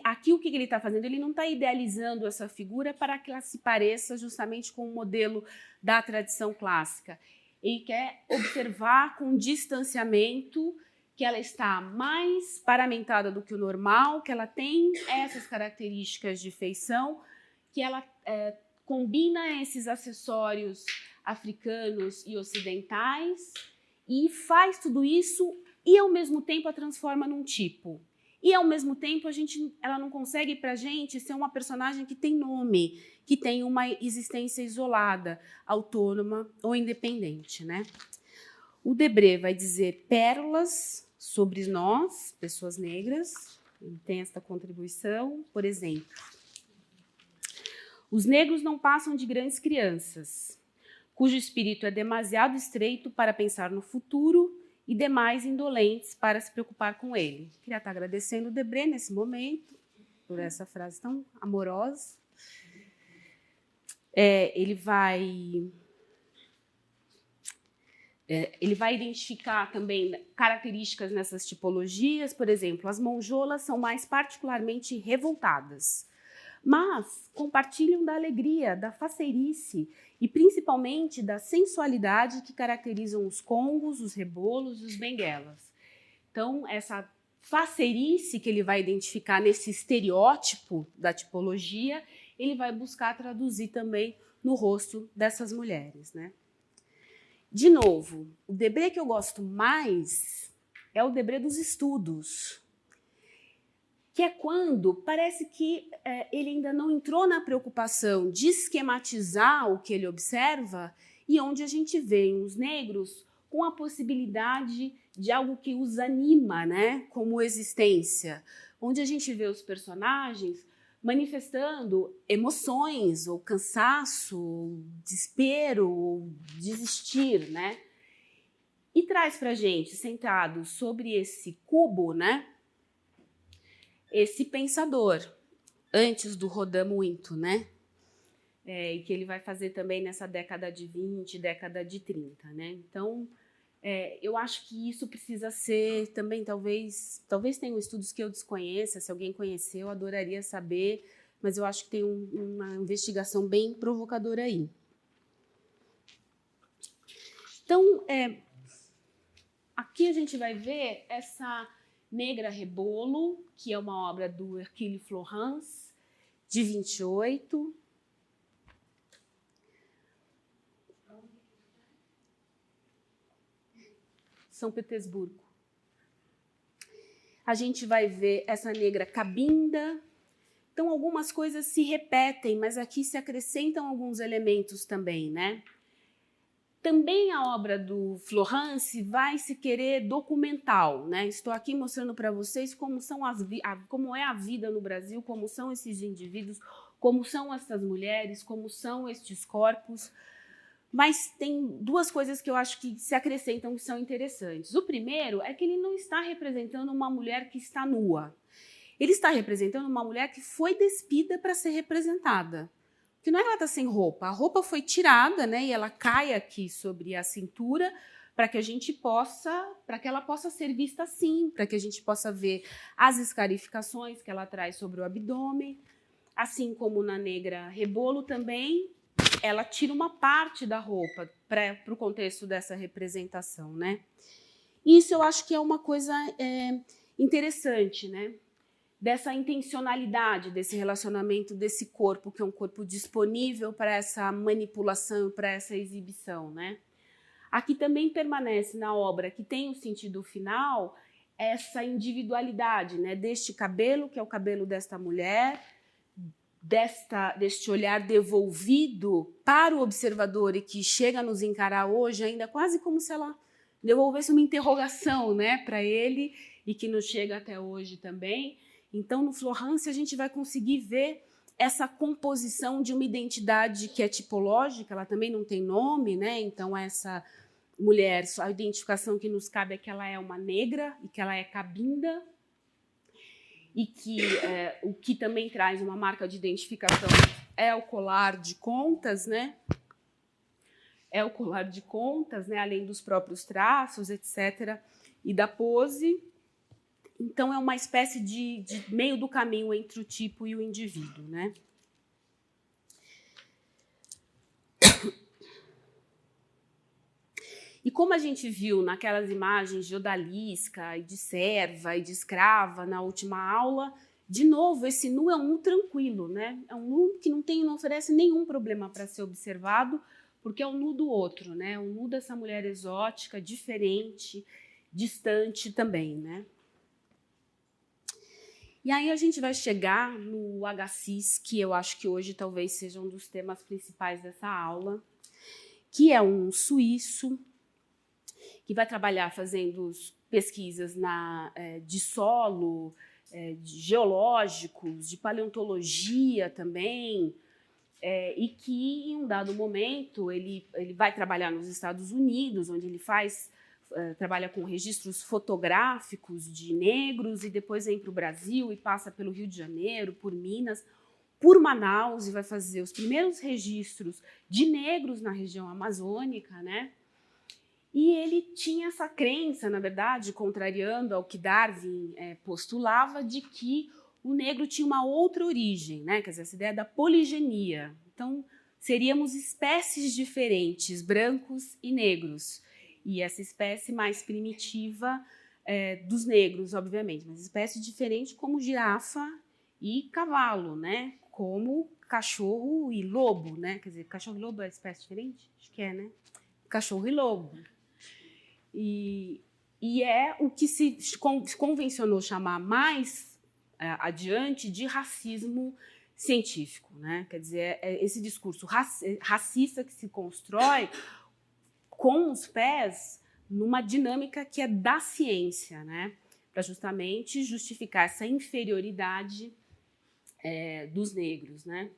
Aqui o que ele está fazendo? Ele não está idealizando essa figura para que ela se pareça justamente com o modelo da tradição clássica. Ele quer observar com distanciamento que ela está mais paramentada do que o normal, que ela tem essas características de feição, que ela combina esses acessórios africanos e ocidentais e faz tudo isso e, ao mesmo tempo, a transforma num tipo. E, ao mesmo tempo, ela não consegue, para a gente, ser uma personagem que tem nome, que tem uma existência isolada, autônoma ou independente, né? O Debré vai dizer pérolas sobre nós, pessoas negras. Ele tem esta contribuição, por exemplo. Os negros não passam de grandes crianças, cujo espírito é demasiado estreito para pensar no futuro e demais indolentes para se preocupar com ele. Queria estar agradecendo o Debré nesse momento, por essa frase tão amorosa. Ele vai identificar também características nessas tipologias. Por exemplo, as monjolas são mais particularmente revoltadas, mas compartilham da alegria, da faceirice e principalmente da sensualidade que caracterizam os congos, os rebolos e os benguelas. Então, essa faceirice que ele vai identificar nesse estereótipo da tipologia, ele vai buscar traduzir também no rosto dessas mulheres, né? De novo, o Debré que eu gosto mais é o Debré dos estudos, que é quando parece que ele ainda não entrou na preocupação de esquematizar o que ele observa e onde a gente vê os negros com a possibilidade de algo que os anima, né, como existência, onde a gente vê os personagens manifestando emoções, ou cansaço, ou desespero, ou desistir, né? E traz para a gente, sentado sobre esse cubo, né, esse pensador, antes do Rodin muito, né? E que ele vai fazer também nessa década de 20, década de 30, né? Então, eu acho que isso precisa ser também, talvez tenham estudos que eu desconheça, se alguém conhecer, eu adoraria saber, mas eu acho que tem uma investigação bem provocadora aí. Então, aqui a gente vai ver essa Negra Rebolo, que é uma obra do Hercule Florence, de 28. São Petersburgo. A gente vai ver essa negra Cabinda. Então, algumas coisas se repetem, mas aqui se acrescentam alguns elementos também, né? Também a obra do Florence vai se querer documental, né? Estou aqui mostrando para vocês como é a vida no Brasil, como são esses indivíduos, como são essas mulheres, como são estes corpos. Mas tem duas coisas que eu acho que se acrescentam que são interessantes. O primeiro é que ele não está representando uma mulher que está nua. Ele está representando uma mulher que foi despida para ser representada. Porque não é que ela está sem roupa, a roupa foi tirada, né, e ela cai aqui sobre a cintura para que ela possa ser vista assim, para que a gente possa ver as escarificações que ela traz sobre o abdômen, assim como na negra Rebolo também, ela tira uma parte da roupa para o contexto dessa representação, né? Isso eu acho que é uma coisa interessante, né? Dessa intencionalidade, desse relacionamento, desse corpo, que é um corpo disponível para essa manipulação, para essa exibição, né? Aqui também permanece na obra, que tem o sentido final, essa individualidade, né? Deste cabelo, que é o cabelo desta mulher, deste olhar devolvido para o observador e que chega a nos encarar hoje ainda quase como se ela devolvesse uma interrogação, né, para ele, e que nos chega até hoje também. Então, no Florence, a gente vai conseguir ver essa composição de uma identidade que é tipológica, ela também não tem nome, né? Então, essa mulher, a identificação que nos cabe é que ela é uma negra e que ela é cabinda, e que o que também traz uma marca de identificação é o colar de contas, né? É o colar de contas, né? Além dos próprios traços, etc., e da pose. Então, é uma espécie de meio do caminho entre o tipo e o indivíduo, né? E como a gente viu naquelas imagens de odalisca, e de serva, e de escrava na última aula, de novo, esse nu é um nu tranquilo, né? É um nu que não oferece nenhum problema para ser observado, porque é o nu do outro, né? O nu dessa mulher exótica, diferente, distante também, né? E aí a gente vai chegar no Agassiz, que eu acho que hoje talvez seja um dos temas principais dessa aula, que é um suíço que vai trabalhar fazendo pesquisas de solo, de geológicos, de paleontologia também, e que, em um dado momento, ele vai trabalhar nos Estados Unidos, onde ele trabalha com registros fotográficos de negros, e depois vem para o Brasil e passa pelo Rio de Janeiro, por Minas, por Manaus, e vai fazer os primeiros registros de negros na região amazônica, né? E ele tinha essa crença, na verdade, contrariando ao que Darwin postulava, de que o negro tinha uma outra origem, né? Quer dizer, essa ideia da poligenia. Então, seríamos espécies diferentes, brancos e negros. E essa espécie mais primitiva dos negros, obviamente, mas espécie diferente como girafa e cavalo, né? Como cachorro e lobo, né? Quer dizer, cachorro e lobo é espécie diferente? Acho que é, né? Cachorro e lobo. E é o que se convencionou chamar mais adiante de racismo científico, né? Quer dizer, esse discurso racista que se constrói com os pés numa dinâmica que é da ciência, né? Para justamente justificar essa inferioridade dos negros, né?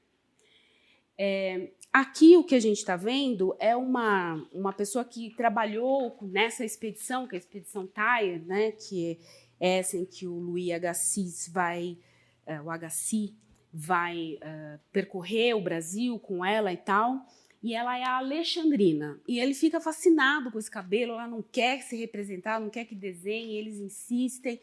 Aqui o que a gente está vendo é uma pessoa que trabalhou nessa expedição, que é a expedição Tyre, né? Que é essa em que o Louis Agassiz vai percorrer o Brasil com ela e tal. E ela é a Alexandrina. E ele fica fascinado com esse cabelo, ela não quer se representar, não quer que desenhe, eles insistem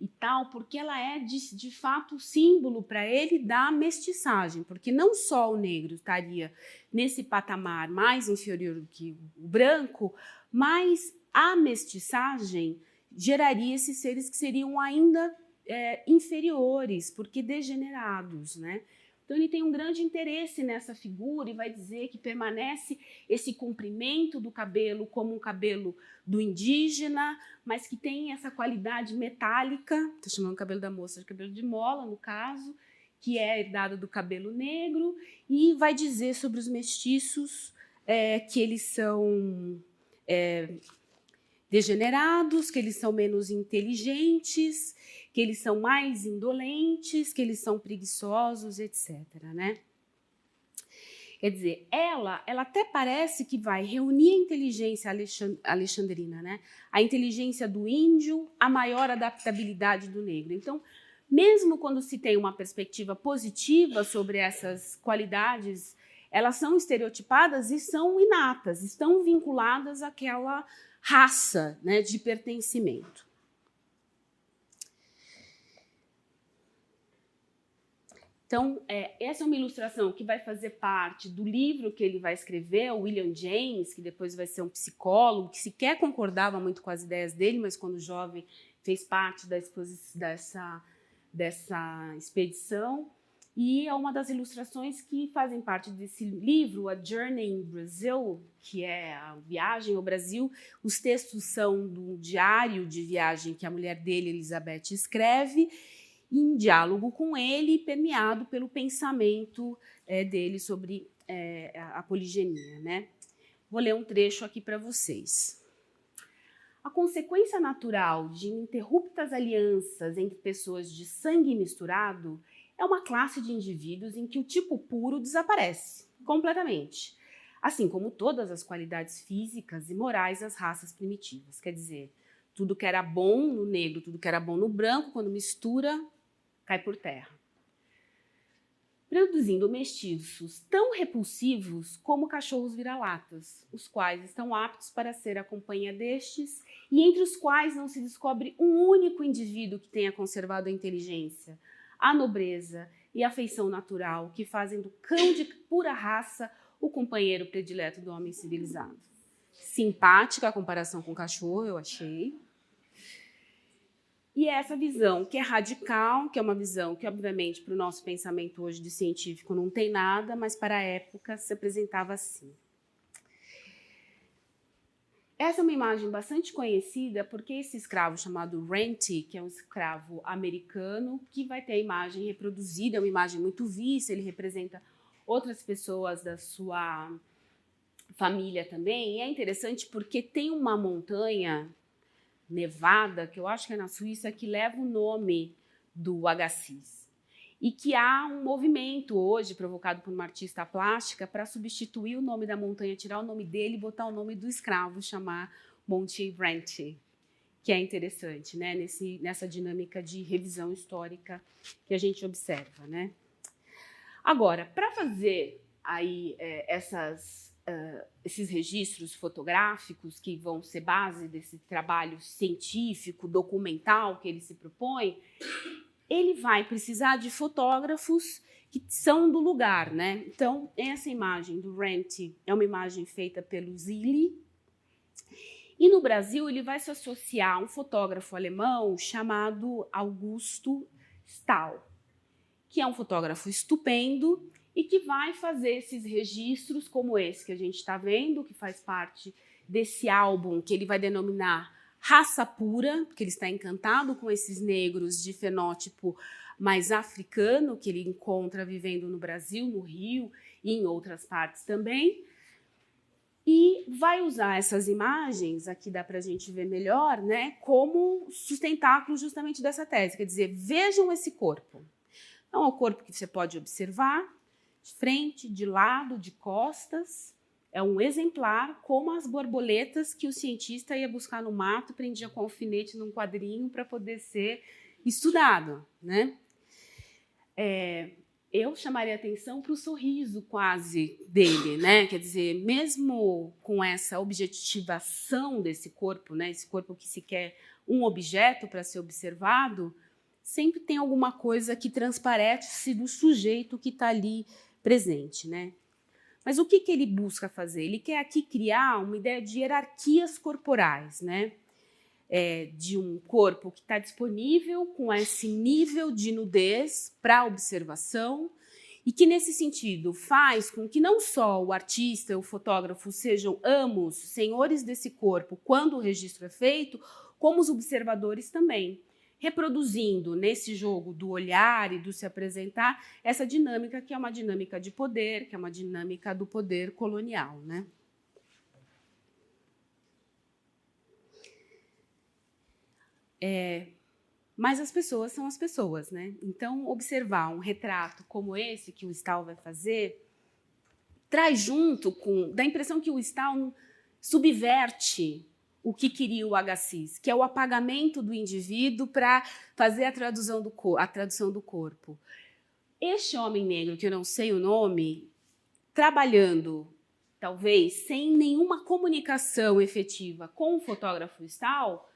e tal, porque ela é, de fato, símbolo para ele da mestiçagem, porque não só o negro estaria nesse patamar mais inferior do que o branco, mas a mestiçagem geraria esses seres que seriam ainda inferiores, porque degenerados, né? Então, ele tem um grande interesse nessa figura e vai dizer que permanece esse comprimento do cabelo como um cabelo do indígena, mas que tem essa qualidade metálica, estou chamando o cabelo da moça de cabelo de mola, no caso, que é herdado do cabelo negro, e vai dizer sobre os mestiços que eles são degenerados, que eles são menos inteligentes, que eles são mais indolentes, que eles são preguiçosos, etc. Né? Quer dizer, ela até parece que vai reunir a inteligência alexandrina, né? A inteligência do índio, a maior adaptabilidade do negro. Então, mesmo quando se tem uma perspectiva positiva sobre essas qualidades, elas são estereotipadas e são inatas, estão vinculadas àquela raça, né, de pertencimento. Então, essa é uma ilustração que vai fazer parte do livro que ele vai escrever, o William James, que depois vai ser um psicólogo, que sequer concordava muito com as ideias dele, mas quando jovem fez parte dessa expedição. E é uma das ilustrações que fazem parte desse livro, A Journey in Brazil, que é a viagem ao Brasil. Os textos são do diário de viagem que a mulher dele, Elizabeth, escreve, em diálogo com ele, permeado pelo pensamento dele sobre a poligenia, né? Vou ler um trecho aqui para vocês. A consequência natural de ininterruptas alianças entre pessoas de sangue misturado é uma classe de indivíduos em que o tipo puro desaparece completamente, assim como todas as qualidades físicas e morais das raças primitivas. Quer dizer, tudo que era bom no negro, tudo que era bom no branco, quando mistura, cai por terra. Produzindo mestiços tão repulsivos como cachorros vira-latas, os quais estão aptos para ser a companhia destes e entre os quais não se descobre um único indivíduo que tenha conservado a inteligência, a nobreza e a afeição natural que fazem do cão de pura raça o companheiro predileto do homem civilizado. Simpática a comparação com o cachorro, eu achei. E essa visão que é radical, que é uma visão que, obviamente, para o nosso pensamento hoje de científico não tem nada, mas para a época se apresentava assim. Essa é uma imagem bastante conhecida porque esse escravo chamado Renty, que é um escravo americano, que vai ter a imagem reproduzida, é uma imagem muito vista, ele representa outras pessoas da sua família também. E é interessante porque tem uma montanha nevada, que eu acho que é na Suíça, que leva o nome do Agassiz. E que há um movimento hoje, provocado por uma artista plástica, para substituir o nome da montanha, tirar o nome dele e botar o nome do escravo, chamar Monte Renty, que é interessante, né? Nessa dinâmica de revisão histórica que a gente observa, né? Agora, para fazer aí esses registros fotográficos que vão ser base desse trabalho científico, documental que ele se propõe, ele vai precisar de fotógrafos que são do lugar, né? Então, essa imagem do Renty é uma imagem feita pelo Zilli. E no Brasil, ele vai se associar a um fotógrafo alemão chamado Augusto Stahl, que é um fotógrafo estupendo e que vai fazer esses registros como esse que a gente está vendo, que faz parte desse álbum que ele vai denominar Raça Pura, porque ele está encantado com esses negros de fenótipo mais africano que ele encontra vivendo no Brasil, no Rio e em outras partes também. E vai usar essas imagens, aqui dá para a gente ver melhor, né, como sustentáculo justamente dessa tese. Quer dizer, vejam esse corpo. Então, é um corpo que você pode observar de frente, de lado, de costas. É um exemplar como as borboletas que o cientista ia buscar no mato, prendia com alfinete num quadrinho para poder ser estudado, né? Eu chamaria atenção para o sorriso quase dele, né? Quer dizer, mesmo com essa objetivação desse corpo, né? Esse corpo que se quer um objeto para ser observado, sempre tem alguma coisa que transparece do sujeito que está ali presente, né? Mas o que ele busca fazer? Ele quer aqui criar uma ideia de hierarquias corporais, né? De um corpo que está disponível com esse nível de nudez para observação e que, nesse sentido, faz com que não só o artista e o fotógrafo sejam ambos senhores desse corpo quando o registro é feito, como os observadores também, reproduzindo nesse jogo do olhar e do se apresentar essa dinâmica que é uma dinâmica de poder, que é uma dinâmica do poder colonial, né? Mas as pessoas são as pessoas, né? Então, observar um retrato como esse que o Stahl vai fazer traz junto dá a impressão que o Stahl subverte o que queria o Agassiz, que é o apagamento do indivíduo para fazer a tradução do corpo. Este homem negro, que eu não sei o nome, trabalhando, talvez, sem nenhuma comunicação efetiva com o fotógrafo Stahl,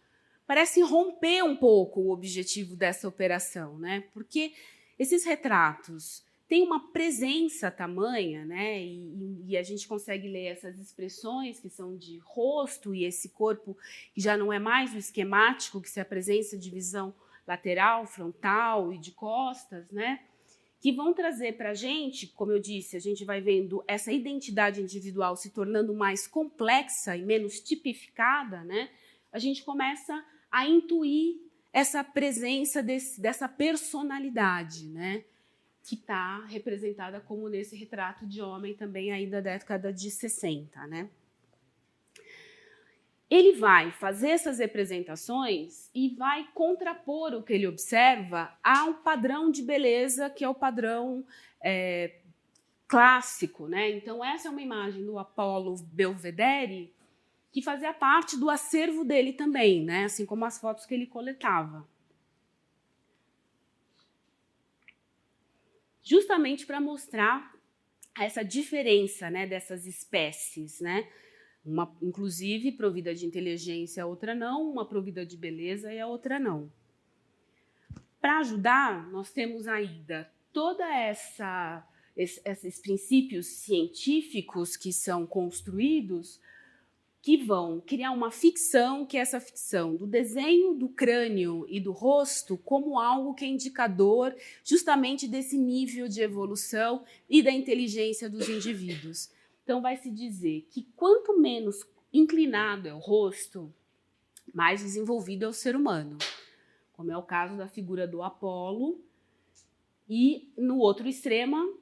parece romper um pouco o objetivo dessa operação, né? Porque esses retratos têm uma presença tamanha, né? E a gente consegue ler essas expressões que são de rosto e esse corpo que já não é mais o esquemático, que se apresenta de visão lateral, frontal e de costas, né? Que vão trazer para a gente, como eu disse, a gente vai vendo essa identidade individual se tornando mais complexa e menos tipificada, né? A gente começa a intuir essa presença dessa personalidade, né, que está representada como nesse retrato de homem também aí da década de 60. Né? Ele vai fazer essas representações e vai contrapor o que ele observa a um padrão de beleza que é o padrão clássico. Né? Então, essa é uma imagem do Apollo Belvedere, que fazia parte do acervo dele também, né? Assim como as fotos que ele coletava. Justamente para mostrar essa diferença, né, dessas espécies, né? Uma, inclusive, provida de inteligência, a outra não, uma provida de beleza e a outra não. Para ajudar, nós temos ainda toda esses princípios científicos que são construídos, que vão criar uma ficção, que é essa ficção do desenho do crânio e do rosto como algo que é indicador justamente desse nível de evolução e da inteligência dos indivíduos. Então, vai se dizer que quanto menos inclinado é o rosto, mais desenvolvido é o ser humano, como é o caso da figura do Apolo. E no outro extremo,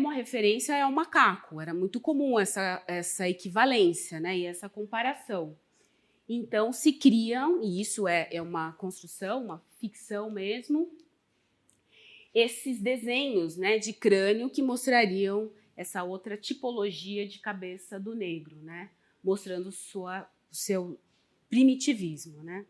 a referência é ao macaco. Era muito comum essa equivalência, né, e essa comparação. Então, se criam, e isso é uma construção, uma ficção mesmo, esses desenhos, né, de crânio que mostrariam essa outra tipologia de cabeça do negro, né, mostrando o seu primitivismo. Né.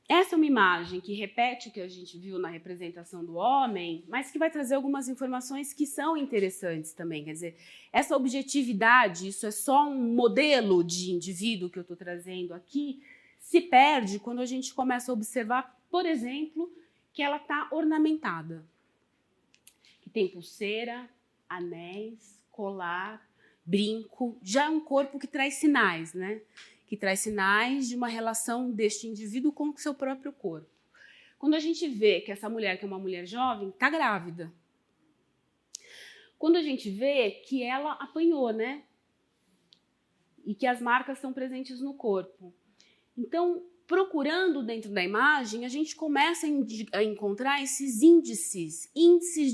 Essa é uma imagem que repete o que a gente viu na representação do homem, mas que vai trazer algumas informações que são interessantes também. Quer dizer, essa objetividade, isso é só um modelo de indivíduo que eu estou trazendo aqui, se perde quando a gente começa a observar, por exemplo, que ela está ornamentada. Que tem pulseira, anéis, colar, brinco, já é um corpo que traz sinais, né? Que traz sinais de uma relação deste indivíduo com o seu próprio corpo. Quando a gente vê que essa mulher, que é uma mulher jovem, está grávida. Quando a gente vê que ela apanhou, né? E que as marcas estão presentes no corpo. Então, procurando dentro da imagem, a gente começa a encontrar esses índices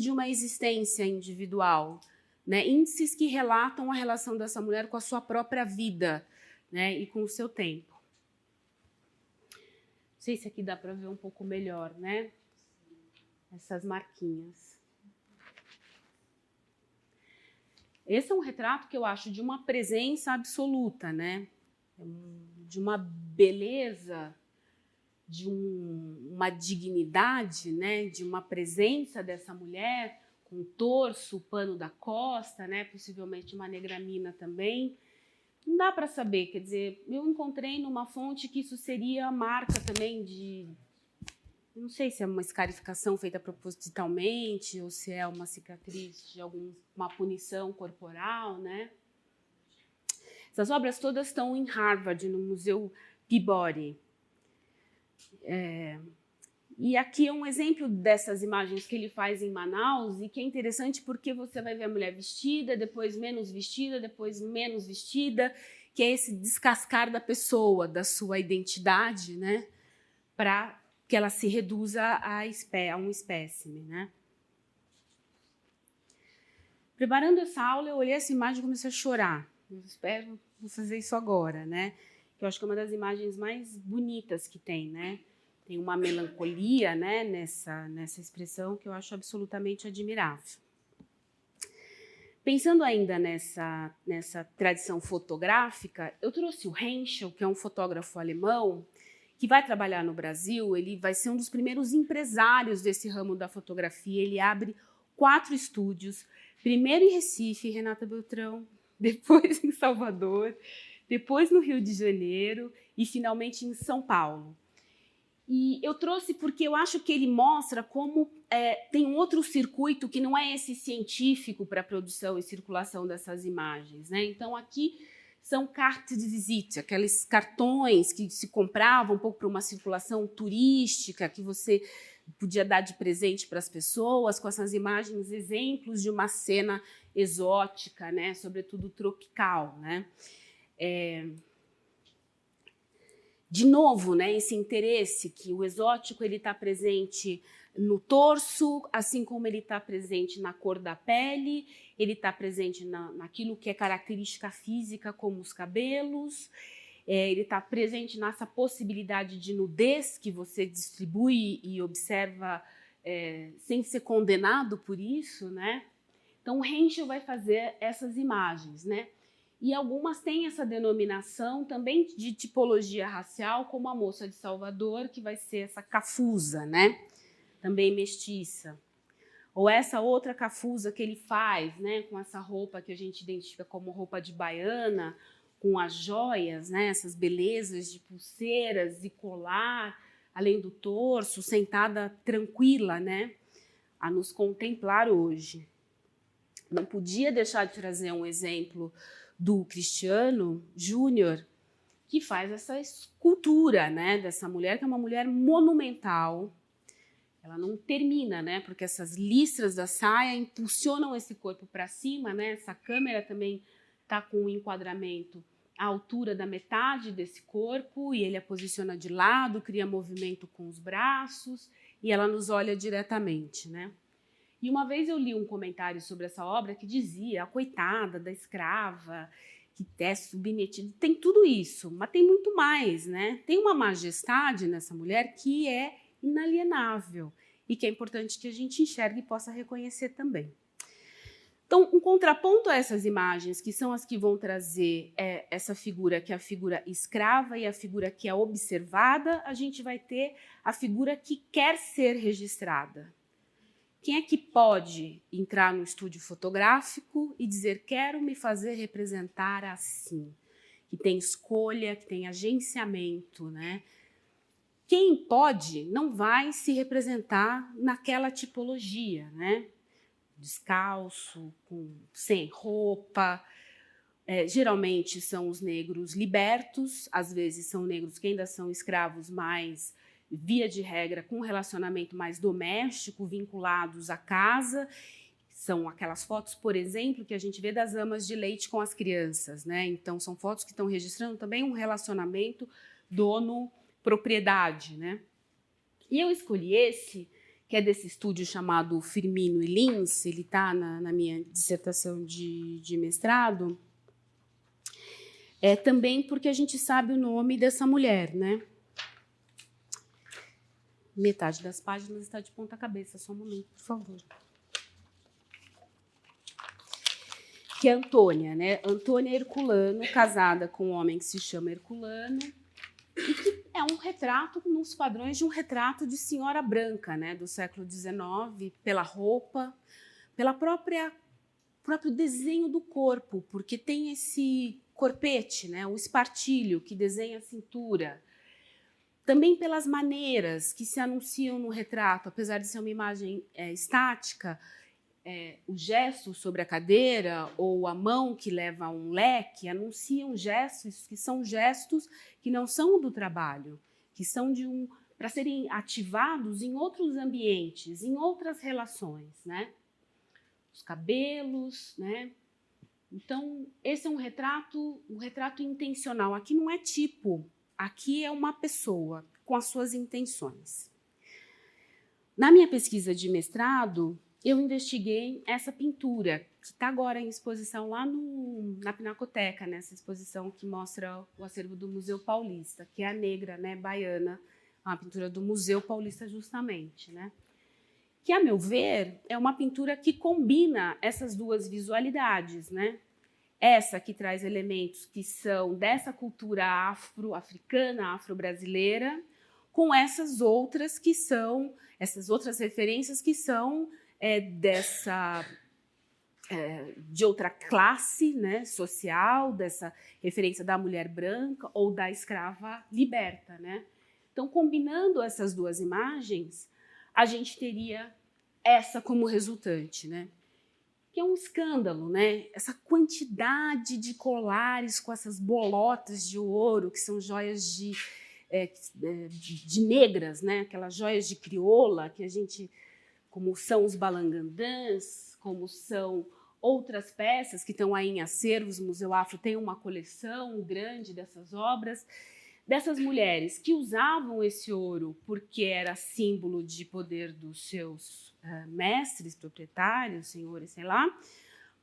de uma existência individual, né? Índices que relatam a relação dessa mulher com a sua própria vida, né, e com o seu tempo. Não sei se aqui dá para ver um pouco melhor, né? Essas marquinhas. Esse é um retrato que eu acho de uma presença absoluta, né? De uma beleza, de uma dignidade, né? De uma presença dessa mulher com o torso, o pano da costa, né? Possivelmente uma negramina também. Não dá para saber, quer dizer, eu encontrei numa fonte que isso seria marca também de... Não sei se é uma escarificação feita propositalmente ou se é uma cicatriz de uma punição corporal, né? Essas obras todas estão em Harvard, no Museu Peabody. E aqui é um exemplo dessas imagens que ele faz em Manaus e que é interessante porque você vai ver a mulher vestida, depois menos vestida, depois menos vestida, que é esse descascar da pessoa, da sua identidade, né, para que ela se reduza a um espécime, né. Preparando essa aula, eu olhei essa imagem e comecei a chorar. Eu espero vou fazer isso agora, né? Que eu acho que é uma das imagens mais bonitas que tem, né? Tem uma melancolia, né, nessa expressão que eu acho absolutamente admirável. Pensando ainda nessa tradição fotográfica, eu trouxe o Henschel, que é um fotógrafo alemão, que vai trabalhar no Brasil. Ele vai ser um dos primeiros empresários desse ramo da fotografia. Ele abre 4 estúdios, primeiro em Recife, Renata Beltrão, depois em Salvador, depois no Rio de Janeiro e finalmente em São Paulo. E eu trouxe porque eu acho que ele mostra como tem um outro circuito que não é esse científico para a produção e circulação dessas imagens, né? Então, aqui são cartes de visite, aqueles cartões que se compravam um pouco para uma circulação turística, que você podia dar de presente para as pessoas, com essas imagens, exemplos de uma cena exótica, né? Sobretudo tropical, né? De novo, né, esse interesse que o exótico ele está presente no torso, assim como ele está presente na cor da pele, ele está presente naquilo que é característica física, como os cabelos, ele está presente nessa possibilidade de nudez que você distribui e observa sem ser condenado por isso, né? Então, o Henschel vai fazer essas imagens, né? E algumas têm essa denominação também de tipologia racial, como a moça de Salvador, que vai ser essa cafusa, né? Também mestiça. Ou essa outra cafusa que ele faz, né? Com essa roupa que a gente identifica como roupa de baiana, com as joias, né? Essas belezas de pulseiras e colar, além do torso, sentada tranquila, né? A nos contemplar hoje. Não podia deixar de trazer um exemplo do Cristiano Júnior, que faz essa escultura, né, dessa mulher, que é uma mulher monumental. Ela não termina, né, porque essas listras da saia impulsionam esse corpo para cima, né? Essa câmera também está com um enquadramento à altura da metade desse corpo, e ele a posiciona de lado, cria movimento com os braços, e ela nos olha diretamente, né? E uma vez eu li um comentário sobre essa obra que dizia: a coitada da escrava, que é submetida. Tem tudo isso, mas tem muito mais, né? Tem uma majestade nessa mulher que é inalienável e que é importante que a gente enxergue e possa reconhecer também. Então, um contraponto a essas imagens, que são as que vão trazer essa figura, que é a figura escrava, e a figura que é observada, a gente vai ter a figura que quer ser registrada. Quem é que pode entrar no estúdio fotográfico e dizer: quero me fazer representar assim? Que tem escolha, que tem agenciamento, né? Quem pode não vai se representar naquela tipologia, né? Descalço, sem roupa. Geralmente são os negros libertos, às vezes são negros que ainda são escravos, mas via de regra, com um relacionamento mais doméstico, vinculados à casa. São aquelas fotos, por exemplo, que a gente vê das amas de leite com as crianças, né? Então, são fotos que estão registrando também um relacionamento dono-propriedade, né? E eu escolhi esse, que é desse estúdio chamado Firmino e Lins, ele está na minha dissertação de mestrado, também porque a gente sabe o nome dessa mulher, né? Metade das páginas está de ponta cabeça, só um momento, por favor. Que é Antônia, né? Antônia Herculano, casada com um homem que se chama Herculano, e que é um retrato, nos padrões de um retrato de senhora branca, né? Do século XIX, pela roupa, pela próprio desenho do corpo, porque tem esse corpete, né? O espartilho que desenha a cintura. Também pelas maneiras que se anunciam no retrato, apesar de ser uma imagem estática, o gesto sobre a cadeira ou a mão que leva a um leque anunciam gestos que são gestos que não são do trabalho, que são de um para serem ativados em outros ambientes, em outras relações, né? Os cabelos, né? Então, esse é um retrato intencional. Aqui não é tipo, aqui é uma pessoa com as suas intenções. Na minha pesquisa de mestrado, eu investiguei essa pintura, que está agora em exposição lá na Pinacoteca, nessa exposição que mostra o acervo do Museu Paulista, que é a negra, né, baiana, uma pintura do Museu Paulista justamente, né? Que, a meu ver, é uma pintura que combina essas duas visualidades, né? Essa que traz elementos que são dessa cultura afro-africana, afro-brasileira, com essas outras que são, essas outras referências que são de outra classe, né, social, dessa referência da mulher branca ou da escrava liberta, né? Então, combinando essas duas imagens, a gente teria essa como resultante, né? Que é um escândalo, né? Essa quantidade de colares com essas bolotas de ouro, que são joias de negras, né? Aquelas joias de crioula que a gente, como são os balangandãs, como são outras peças que estão aí em acervos. O Museu Afro tem uma coleção grande dessas obras, dessas mulheres que usavam esse ouro porque era símbolo de poder dos seus mestres, proprietários, senhores, sei lá,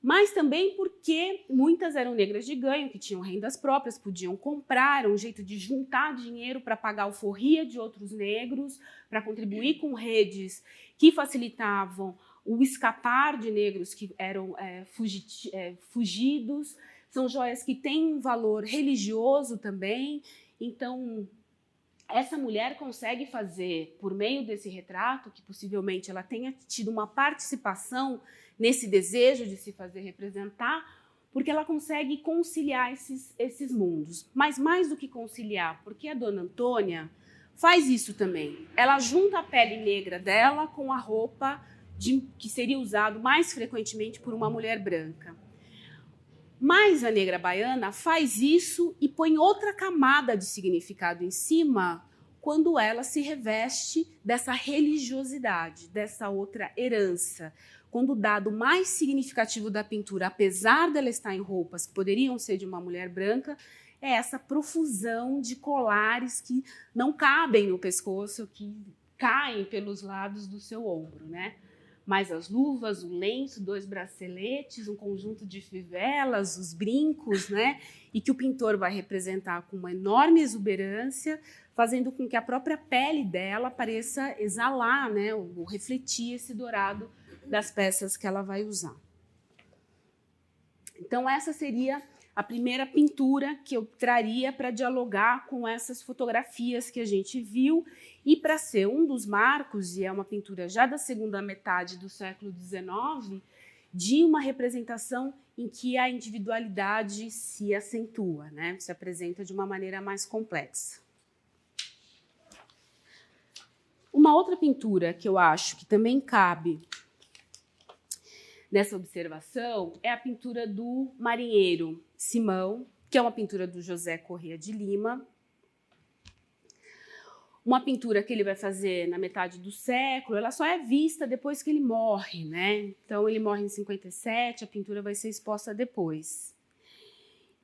mas também porque muitas eram negras de ganho, que tinham rendas próprias, podiam comprar, era um jeito de juntar dinheiro para pagar a alforria de outros negros, para contribuir com redes que facilitavam o escapar de negros que eram fugidos. São joias que têm um valor religioso também. Então, essa mulher consegue fazer, por meio desse retrato, que possivelmente ela tenha tido uma participação nesse desejo de se fazer representar, porque ela consegue conciliar esses mundos. Mas mais do que conciliar, porque a Dona Antônia faz isso também. Ela junta a pele negra dela com a roupa que seria usado mais frequentemente por uma mulher branca. Mas a negra baiana faz isso e põe outra camada de significado em cima quando ela se reveste dessa religiosidade, dessa outra herança. Quando o dado mais significativo da pintura, apesar dela estar em roupas que poderiam ser de uma mulher branca, é essa profusão de colares que não cabem no pescoço, que caem pelos lados do seu ombro, né? Mais as luvas, o lenço, 2 braceletes, um conjunto de fivelas, os brincos, né? E que o pintor vai representar com uma enorme exuberância, fazendo com que a própria pele dela pareça exalar, né? Ou refletir esse dourado das peças que ela vai usar. Então, essa seria a primeira pintura que eu traria para dialogar com essas fotografias que a gente viu e para ser um dos marcos, e é uma pintura já da segunda metade do século XIX, de uma representação em que a individualidade se acentua, né? Se apresenta de uma maneira mais complexa. Uma outra pintura que eu acho que também cabe nessa observação é a pintura do marinheiro Simão, que é uma pintura do José Corrêa de Lima. Uma pintura que ele vai fazer na metade do século, ela só é vista depois que ele morre, né? Então, ele morre em 57, a pintura vai ser exposta depois.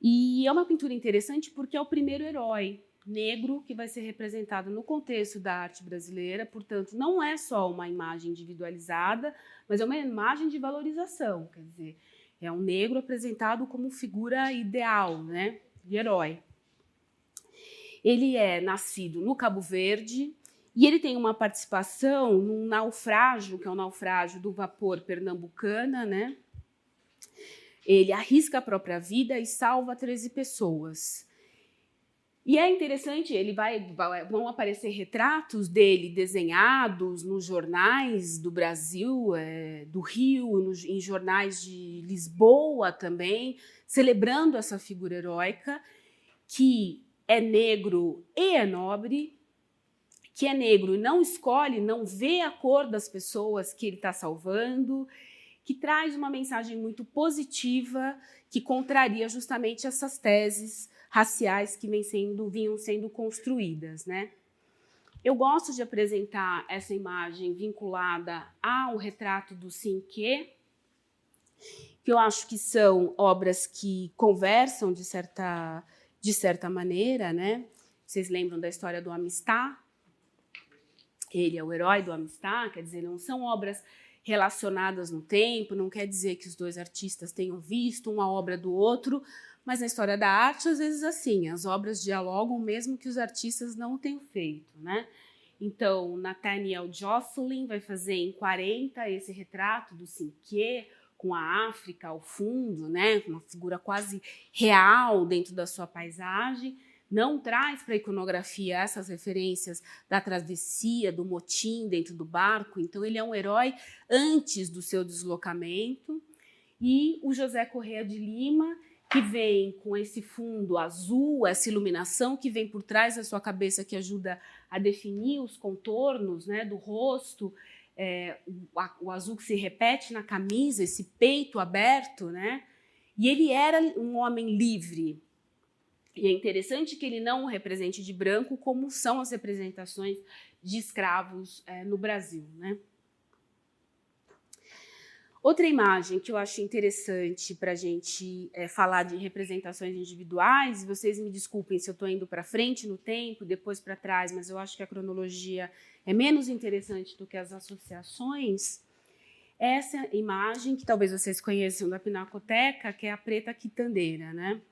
E é uma pintura interessante porque é o primeiro herói negro que vai ser representado no contexto da arte brasileira, portanto, não é só uma imagem individualizada, mas é uma imagem de valorização, quer dizer, é um negro apresentado como figura ideal, né, de herói. Ele é nascido no Cabo Verde e ele tem uma participação num naufrágio, que é o naufrágio do vapor Pernambucana, né? Ele arrisca a própria vida e salva 13 pessoas. E é interessante, vão aparecer retratos dele desenhados nos jornais do Brasil, do Rio, em jornais de Lisboa também, celebrando essa figura heróica, que é negro e é nobre, que é negro e não escolhe, não vê a cor das pessoas que ele está salvando, que traz uma mensagem muito positiva, que contraria justamente essas teses raciais que vinham sendo construídas, né? Eu gosto de apresentar essa imagem vinculada ao retrato do Cinque, que eu acho que são obras que conversam de certa maneira, né? Vocês lembram da história do Amistad? Ele é o herói do Amistad, quer dizer, não são obras relacionadas no tempo, não quer dizer que os dois artistas tenham visto uma obra do outro, mas na história da arte, às vezes, assim, as obras dialogam mesmo que os artistas não tenham feito, né? Então, Nathaniel Jocelyn vai fazer em 40 esse retrato do Cinque, com a África ao fundo, né? Uma figura quase real dentro da sua paisagem. Não traz para a iconografia essas referências da travessia, do motim dentro do barco. Então, ele é um herói antes do seu deslocamento. E o José Corrêa de Lima, que vem com esse fundo azul, essa iluminação que vem por trás da sua cabeça, que ajuda a definir os contornos, né, do rosto, o azul que se repete na camisa, esse peito aberto, né? E ele era um homem livre. E é interessante que ele não o represente de branco, como são as representações de escravos no Brasil, né? Outra imagem que eu acho interessante para a gente falar de representações individuais, e vocês me desculpem se eu estou indo para frente no tempo, depois para trás, mas eu acho que a cronologia é menos interessante do que as associações. Essa imagem, que talvez vocês conheçam da Pinacoteca, que é a Preta Quitandeira, né?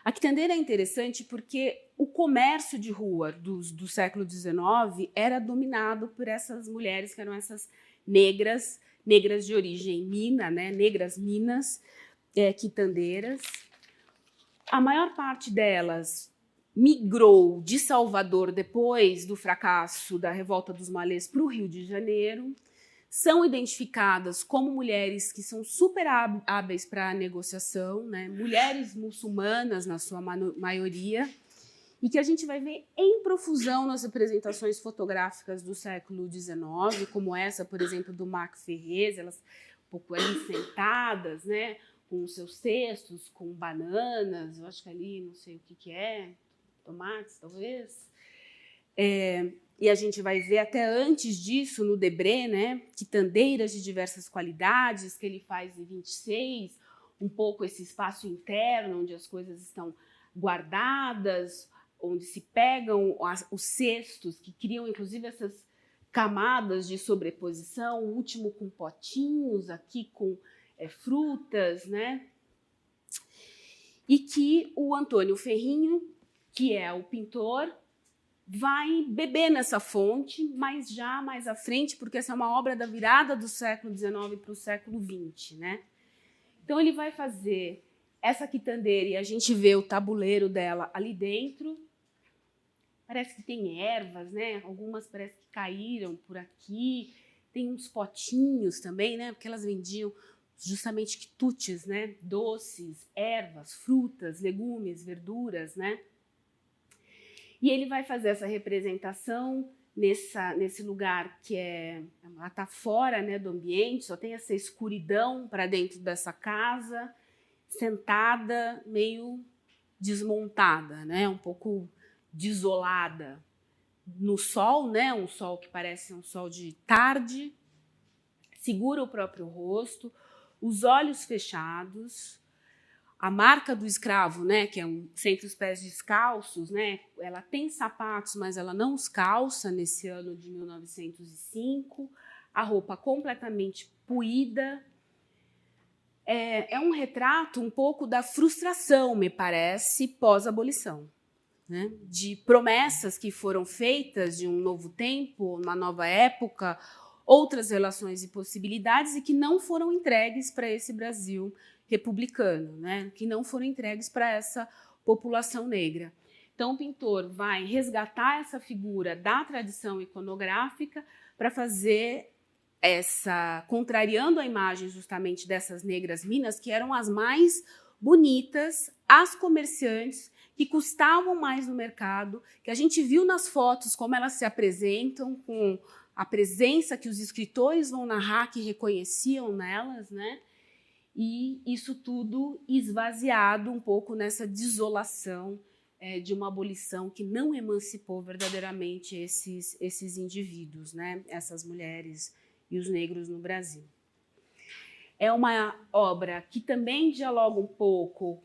A quitandeira é interessante porque o comércio de rua do século XIX era dominado por essas mulheres que eram essas negras de origem mina, né? Negras minas, quitandeiras. A maior parte delas migrou de Salvador depois do fracasso da Revolta dos Malês para o Rio de Janeiro. São identificadas como mulheres que são super hábeis para a negociação, né? Mulheres muçulmanas, na sua maioria, e que a gente vai ver em profusão nas representações fotográficas do século XIX, como essa, por exemplo, do Marc Ferrez, elas um pouco ali sentadas, né? Com os seus cestos, com bananas, eu acho que ali, não sei o que é, tomates, talvez. E a gente vai ver até antes disso, no Debré, né, quitandeiras de diversas qualidades, que ele faz em 26, um pouco esse espaço interno, onde as coisas estão guardadas, onde se pegam os cestos, que criam, inclusive, essas camadas de sobreposição, o último com potinhos, aqui com frutas, né? E que o Antônio Ferrinho, que é o pintor, vai beber nessa fonte, mas já mais à frente, porque essa é uma obra da virada do século XIX para o século XX, né? Então, ele vai fazer essa quitandeira e a gente vê o tabuleiro dela ali dentro. Parece que tem ervas, né? Algumas parece que caíram por aqui. Tem uns potinhos também, né? Porque elas vendiam justamente quitutes, né? Doces, ervas, frutas, legumes, verduras, né? E ele vai fazer essa representação nesse lugar que ela está fora, né, do ambiente, só tem essa escuridão para dentro dessa casa, sentada, meio desmontada, né, um pouco desolada no sol, né, um sol que parece um sol de tarde, segura o próprio rosto, os olhos fechados. A marca do escravo, né, que é sempre os pés descalços, né, ela tem sapatos, mas ela não os calça nesse ano de 1905. A roupa completamente puída. É um retrato um pouco da frustração, me parece, pós-abolição, né, de promessas que foram feitas de um novo tempo, uma nova época, outras relações e possibilidades e que não foram entregues para esse Brasil republicano, né, que não foram entregues para essa população negra. Então, o pintor vai resgatar essa figura da tradição iconográfica para fazer contrariando a imagem justamente dessas negras minas, que eram as mais bonitas, as comerciantes, que custavam mais no mercado, que a gente viu nas fotos como elas se apresentam, com a presença que os escritores vão narrar, que reconheciam nelas, né? E isso tudo esvaziado um pouco nessa desolação de uma abolição que não emancipou verdadeiramente esses indivíduos, né? Essas mulheres e os negros no Brasil. É uma obra que também dialoga um pouco...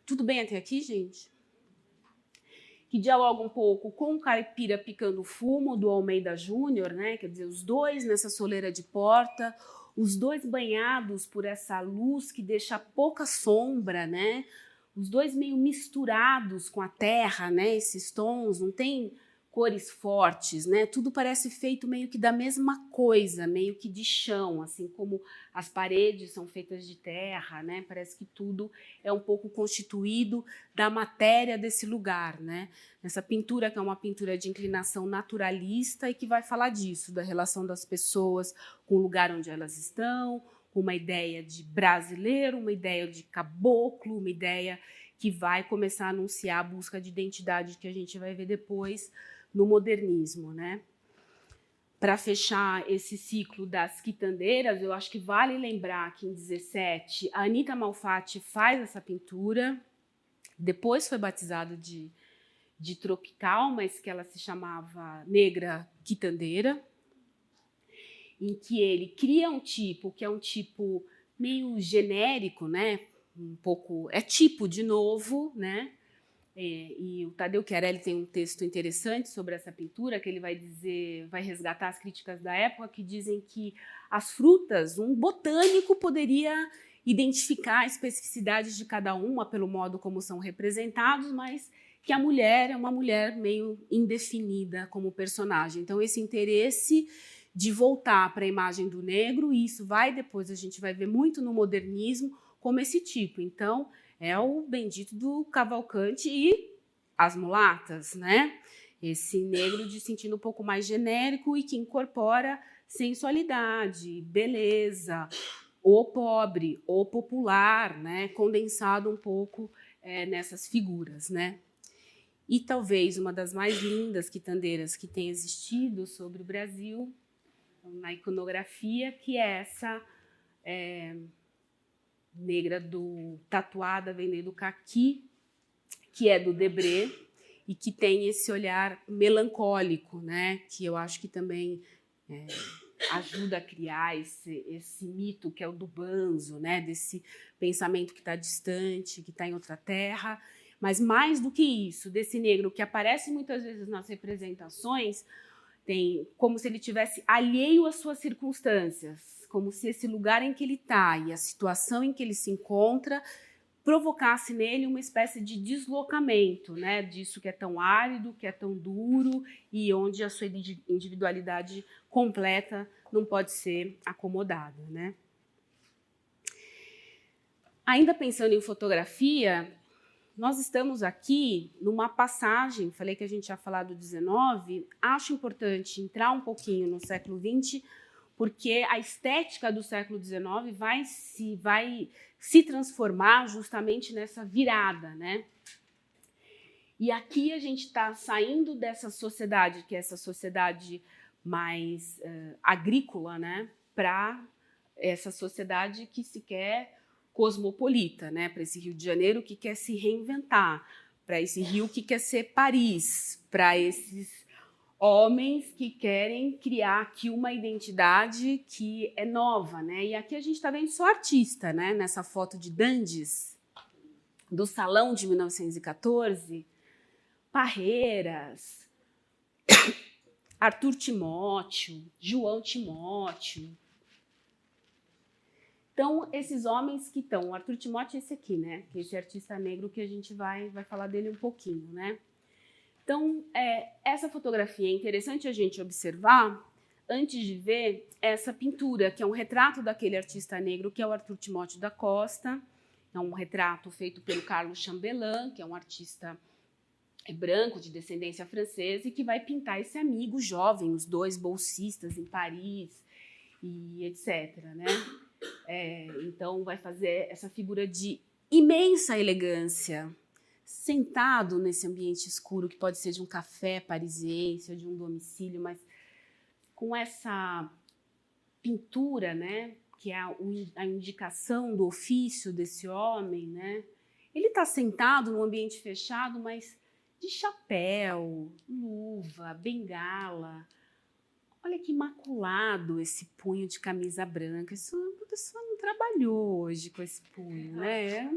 Tudo bem até aqui, gente? Que dialoga um pouco com o Caipira Picando Fumo, do Almeida Júnior, né? Quer dizer, os dois nessa soleira de porta, os dois banhados por essa luz que deixa pouca sombra, né? Os dois meio misturados com a terra, né? Esses tons, não tem cores fortes, né? Tudo parece feito meio que da mesma coisa, meio que de chão, assim como as paredes são feitas de terra, né? Parece que tudo é um pouco constituído da matéria desse lugar, né? Essa pintura que é uma pintura de inclinação naturalista e que vai falar disso, da relação das pessoas com o lugar onde elas estão, uma ideia de brasileiro, uma ideia de caboclo, uma ideia que vai começar a anunciar a busca de identidade que a gente vai ver depois no modernismo, né? Para fechar esse ciclo das quitandeiras, eu acho que vale lembrar que em 17 a Anita Malfatti faz essa pintura, depois foi batizada de tropical, mas que ela se chamava Negra Quitandeira, em que ele cria um tipo que é um tipo meio genérico, né? Um pouco é tipo de novo, né? E o Tadeu Chiarelli tem um texto interessante sobre essa pintura que ele vai dizer, vai resgatar as críticas da época que dizem que as frutas, um botânico poderia identificar especificidades de cada uma pelo modo como são representados, mas que a mulher é uma mulher meio indefinida como personagem. Então esse interesse de voltar para a imagem do negro, e isso depois a gente vai ver muito no modernismo como esse tipo. Então, é o bendito do Cavalcante e as mulatas, né? Esse negro de sentido um pouco mais genérico e que incorpora sensualidade, beleza, o pobre, o popular, né? Condensado um pouco nessas figuras, né? E talvez uma das mais lindas quitandeiras que tem existido sobre o Brasil, na iconografia, que é essa negra tatuada vendendo caqui, que é do Debré, e que tem esse olhar melancólico, né? Que eu acho que também ajuda a criar esse mito que é o do banzo, né? Desse pensamento que está distante, que está em outra terra. Mas mais do que isso, desse negro que aparece muitas vezes nas representações, tem como se ele tivesse alheio às suas circunstâncias, como se esse lugar em que ele está e a situação em que ele se encontra provocasse nele uma espécie de deslocamento, né, disso que é tão árido, que é tão duro e onde a sua individualidade completa não pode ser acomodada, né? Ainda pensando em fotografia, nós estamos aqui numa passagem, falei que a gente ia falar do 19, acho importante entrar um pouquinho no século XX, porque a estética do século XIX vai se transformar justamente nessa virada, né? E aqui a gente está saindo dessa sociedade, que é essa sociedade mais agrícola, né, para essa sociedade que se quer cosmopolita, né, para esse Rio de Janeiro que quer se reinventar, para esse Rio que quer ser Paris, para esses homens que querem criar aqui uma identidade que é nova, né? E aqui a gente está vendo só artista, né? Nessa foto de dandies do Salão de 1914, Parreiras, Arthur Timóteo, João Timóteo. Então, esses homens que estão... O Arthur Timóteo é esse aqui, né? Que é esse artista negro que a gente vai falar dele um pouquinho, né? Então, essa fotografia é interessante a gente observar antes de ver essa pintura, que é um retrato daquele artista negro, que é o Arthur Timóteo da Costa. É um retrato feito pelo Carlos Chambellan, que é um artista branco, de descendência francesa, e que vai pintar esse amigo jovem, os dois bolsistas em Paris, e etc., né? Então, vai fazer essa figura de imensa elegância, sentado nesse ambiente escuro, que pode ser de um café parisiense ou de um domicílio, mas com essa pintura, né, que é a indicação do ofício desse homem, né? Ele está sentado num ambiente fechado, mas de chapéu, luva, bengala. Olha que imaculado esse punho de camisa branca. Isso, a pessoa não trabalhou hoje com esse punho, né? É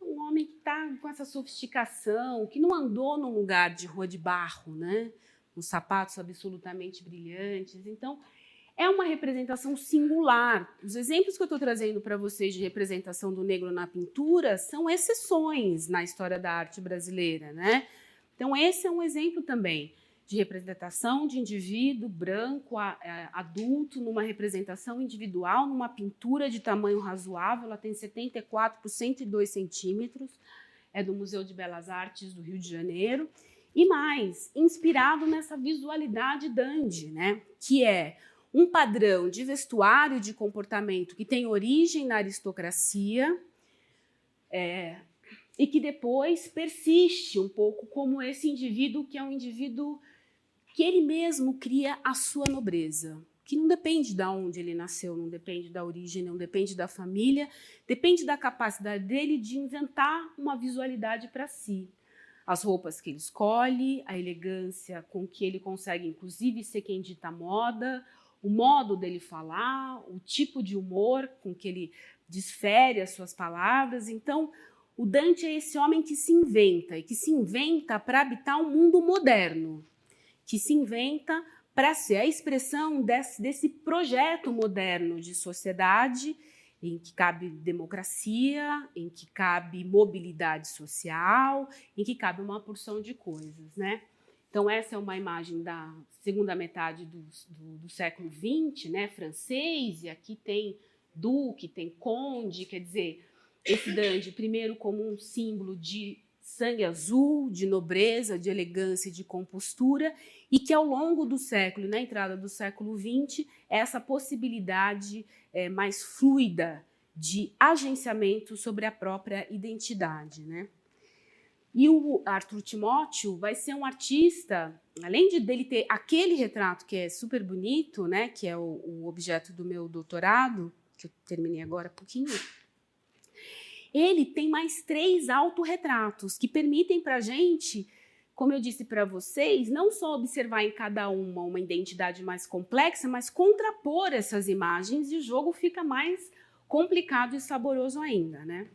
um homem que está com essa sofisticação, que não andou num lugar de rua de barro, né? Com sapatos absolutamente brilhantes. Então, é uma representação singular. Os exemplos que eu estou trazendo para vocês de representação do negro na pintura são exceções na história da arte brasileira, né? Então, esse é um exemplo também de representação de indivíduo branco, adulto, numa representação individual, numa pintura de tamanho razoável. Ela tem 74 por 102 centímetros, é do Museu de Belas Artes do Rio de Janeiro. E mais, inspirado nessa visualidade dandy, né? Que é um padrão de vestuário e de comportamento que tem origem na aristocracia, e que depois persiste um pouco como esse indivíduo que é um indivíduo que ele mesmo cria a sua nobreza, que não depende de onde ele nasceu, não depende da origem, não depende da família, depende da capacidade dele de inventar uma visualidade para si. As roupas que ele escolhe, a elegância com que ele consegue, inclusive, ser quem dita a moda, o modo dele falar, o tipo de humor com que ele desfere as suas palavras. Então, o Dante é esse homem que se inventa, e que se inventa para habitar um mundo moderno, que se inventa para ser a expressão desse projeto moderno de sociedade em que cabe democracia, em que cabe mobilidade social, em que cabe uma porção de coisas, né? Então, essa é uma imagem da segunda metade do século XX, né, francês, e aqui tem duque, tem conde, quer dizer, esse dandy, primeiro como um símbolo de sangue azul, de nobreza, de elegância e de compostura, e que ao longo do século, na entrada do século XX, essa possibilidade mais fluida de agenciamento sobre a própria identidade, né? E o Arthur Timóteo vai ser um artista, além dele ter aquele retrato que é super bonito, né, que é o objeto do meu doutorado, que eu terminei agora há pouquinho, ele tem mais 3 autorretratos que permitem para a gente, como eu disse para vocês, não só observar em cada uma identidade mais complexa, mas contrapor essas imagens, e o jogo fica mais complicado e saboroso ainda, né?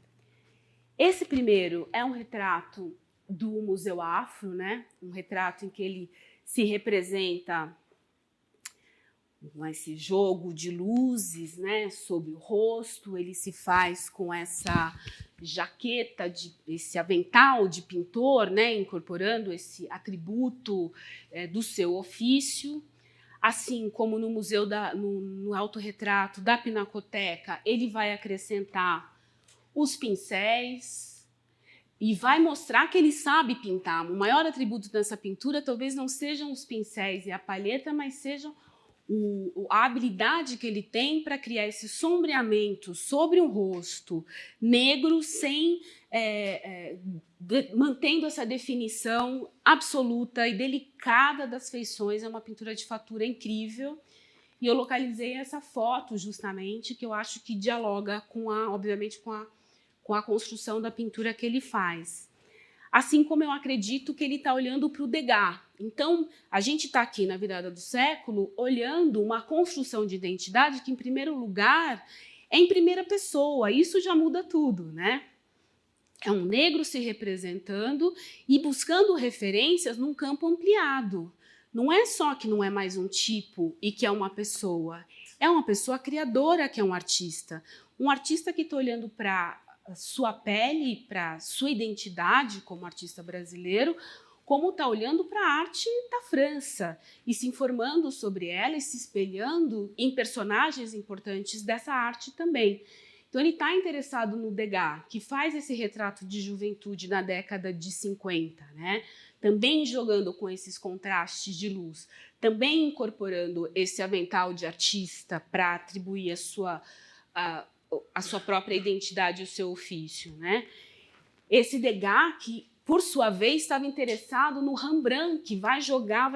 Esse primeiro é um retrato do Museu Afro, né? Um retrato em que ele se representa com esse jogo de luzes, né, sobre o rosto. Ele se faz com essa jaqueta, esse avental de pintor, né, incorporando esse atributo do seu ofício. Assim como no museu, no autorretrato da Pinacoteca, ele vai acrescentar os pincéis e vai mostrar que ele sabe pintar. O maior atributo dessa pintura talvez não sejam os pincéis e a palheta, mas sejam a habilidade que ele tem para criar esse sombreamento sobre um rosto negro, mantendo essa definição absoluta e delicada das feições. É uma pintura de fatura incrível. E eu localizei essa foto justamente, que eu acho que dialoga obviamente com a construção da pintura que ele faz. Assim como eu acredito que ele está olhando para o Degas. Então, a gente está aqui na virada do século olhando uma construção de identidade que, em primeiro lugar, é em primeira pessoa. Isso já muda tudo, né? É um negro se representando e buscando referências num campo ampliado. Não é só que não é mais um tipo e que é uma pessoa criadora que é um artista que está olhando para sua pele, para sua identidade como artista brasileiro, como está olhando para a arte da França e se informando sobre ela e se espelhando em personagens importantes dessa arte também. Então, ele está interessado no Degas, que faz esse retrato de juventude na década de 50, né? Também jogando com esses contrastes de luz, também incorporando esse avental de artista para atribuir a sua própria identidade e o seu ofício, né? Esse Degas, que, por sua vez, estava interessado no Rembrandt, que vai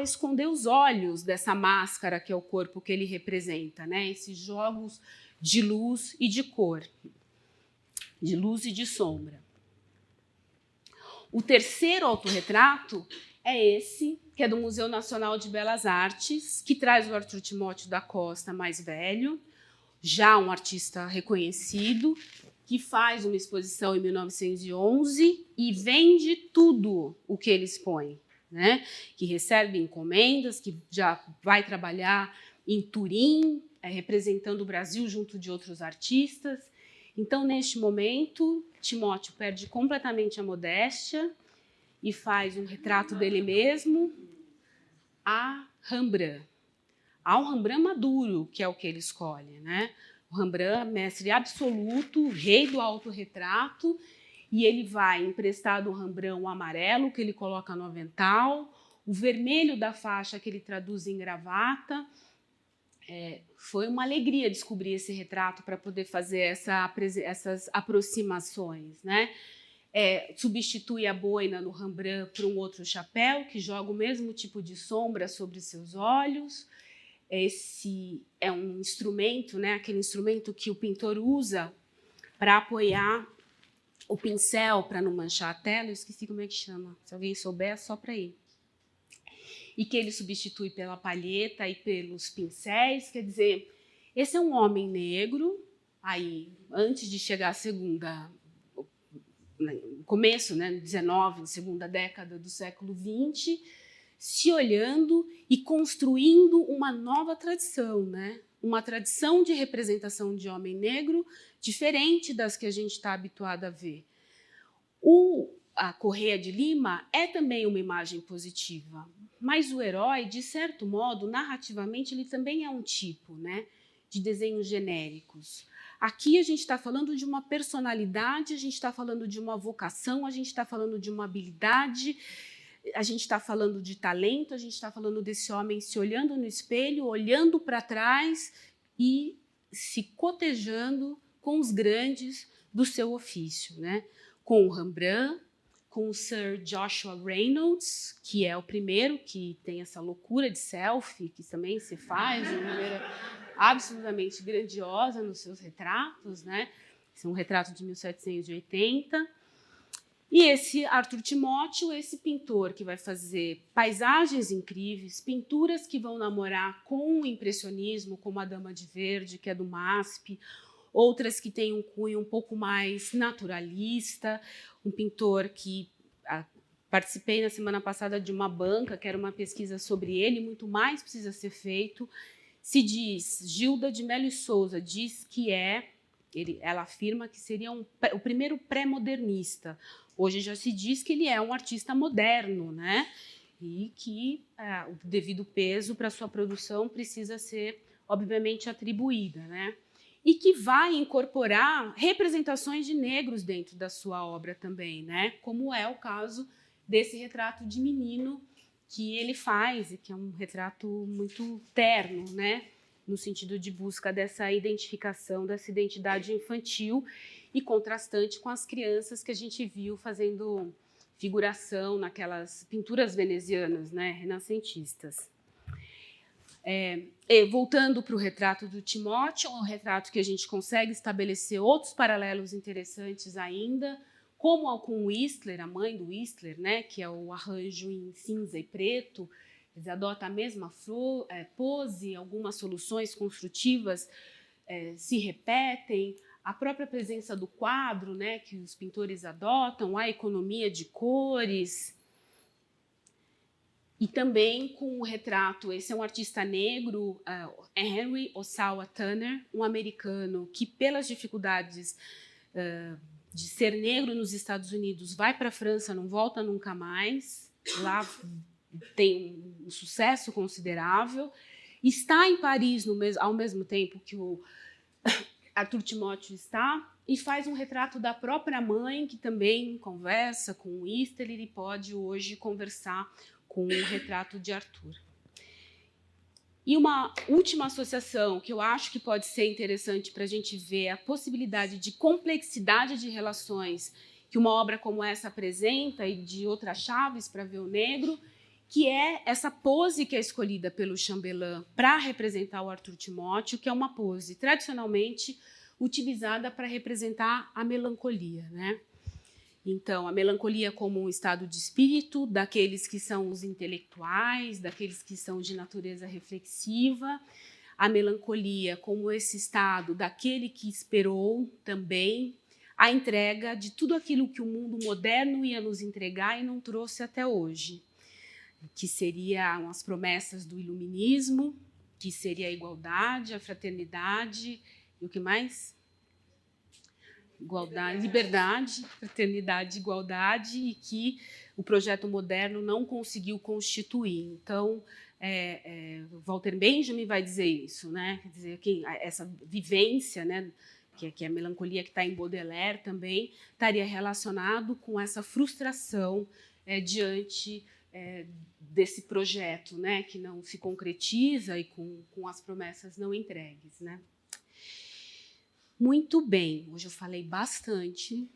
esconder os olhos dessa máscara que é o corpo que ele representa, né? Esses jogos de luz e de cor, de luz e de sombra. O terceiro autorretrato é esse, que é do Museu Nacional de Belas Artes, que traz o Arthur Timóteo da Costa mais velho, já um artista reconhecido, que faz uma exposição em 1911 e vende tudo o que ele expõe, né? Que recebe encomendas, que já vai trabalhar em Turim, representando o Brasil junto de outros artistas. Então, neste momento, Timóteo perde completamente a modéstia e faz um retrato dele mesmo a Rembrandt. Há um Rembrandt maduro, que é o que ele escolhe, né? O Rembrandt, mestre absoluto, rei do autorretrato, e ele vai emprestar do Rembrandt o amarelo, que ele coloca no avental, o vermelho da faixa, que ele traduz em gravata. Foi uma alegria descobrir esse retrato para poder fazer essas aproximações, né? Substitui a boina no Rembrandt por um outro chapéu, que joga o mesmo tipo de sombra sobre seus olhos. Esse é um instrumento, né? Aquele instrumento que o pintor usa para apoiar o pincel, para não manchar a tela. Eu esqueci como é que chama. Se alguém souber, é só para ir. E que ele substitui pela palheta e pelos pincéis. Quer dizer, esse é um homem negro, aí, antes de chegar à segunda, começo, né, 19, segunda década do século XX, se olhando e construindo uma nova tradição, né? Uma tradição de representação de homem negro diferente das que a gente está habituado a ver. A Correia de Lima é também uma imagem positiva, mas o herói, de certo modo, narrativamente, ele também é um tipo, né, de desenhos genéricos. Aqui a gente está falando de uma personalidade, a gente está falando de uma vocação, a gente está falando de uma habilidade, a gente está falando de talento, a gente está falando desse homem se olhando no espelho, olhando para trás e se cotejando com os grandes do seu ofício, né? Com o Rembrandt, com o Sir Joshua Reynolds, que é o primeiro que tem essa loucura de selfie, que também se faz de maneira absolutamente grandiosa nos seus retratos, né? Esse é um retrato de 1780. E esse Arthur Timóteo, esse pintor que vai fazer paisagens incríveis, pinturas que vão namorar com o impressionismo, como a Dama de Verde, que é do MASP, outras que têm um cunho um pouco mais naturalista, um pintor que participei na semana passada de uma banca, que era uma pesquisa sobre ele, muito mais precisa ser feito. Se diz, Gilda de Melo e Souza diz que ela afirma que seria o primeiro pré-modernista. Hoje já se diz que ele é um artista moderno, né? E que o devido peso para sua produção precisa ser, obviamente, atribuída, né? E que vai incorporar representações de negros dentro da sua obra também, né? Como é o caso desse retrato de menino que ele faz, e que é um retrato muito terno, né? No sentido de busca dessa identificação, dessa identidade infantil e contrastante com as crianças que a gente viu fazendo figuração naquelas pinturas venezianas, né, renascentistas. Voltando para o retrato do Timóteo, um retrato que a gente consegue estabelecer outros paralelos interessantes ainda, como com Whistler, a mãe do Whistler, né, que é o arranjo em cinza e preto, ele adota a mesma pose, algumas soluções construtivas se repetem, a própria presença do quadro, né, que os pintores adotam, a economia de cores. E também com o retrato, esse é um artista negro, Henry Ossawa Turner, um americano que, pelas dificuldades de ser negro nos Estados Unidos, vai para a França, não volta nunca mais, lá tem um sucesso considerável, está em Paris ao mesmo tempo que o Arthur Timóteo está, e faz um retrato da própria mãe, que também conversa com o Whistler, e pode hoje conversar com o retrato de Arthur. E uma última associação que eu acho que pode ser interessante para a gente ver a possibilidade de complexidade de relações que uma obra como essa apresenta e de outras chaves para ver o negro, que é essa pose que é escolhida pelo Chambellan para representar o Arthur Timóteo, que é uma pose tradicionalmente utilizada para representar a melancolia, né? Então, a melancolia como um estado de espírito daqueles que são os intelectuais, daqueles que são de natureza reflexiva, a melancolia como esse estado daquele que esperou também a entrega de tudo aquilo que o mundo moderno ia nos entregar e não trouxe até hoje, que seriam as promessas do iluminismo, que seria a igualdade, a fraternidade e o que mais? Igualdade, liberdade, fraternidade, igualdade, e que o projeto moderno não conseguiu constituir. Então, Walter Benjamin vai dizer isso, né? Quer dizer, que essa vivência, né, que é a melancolia que está em Baudelaire também, estaria relacionado com essa frustração diante desse projeto, né, que não se concretiza e com as promessas não entregues, né? Muito bem, hoje eu falei bastante.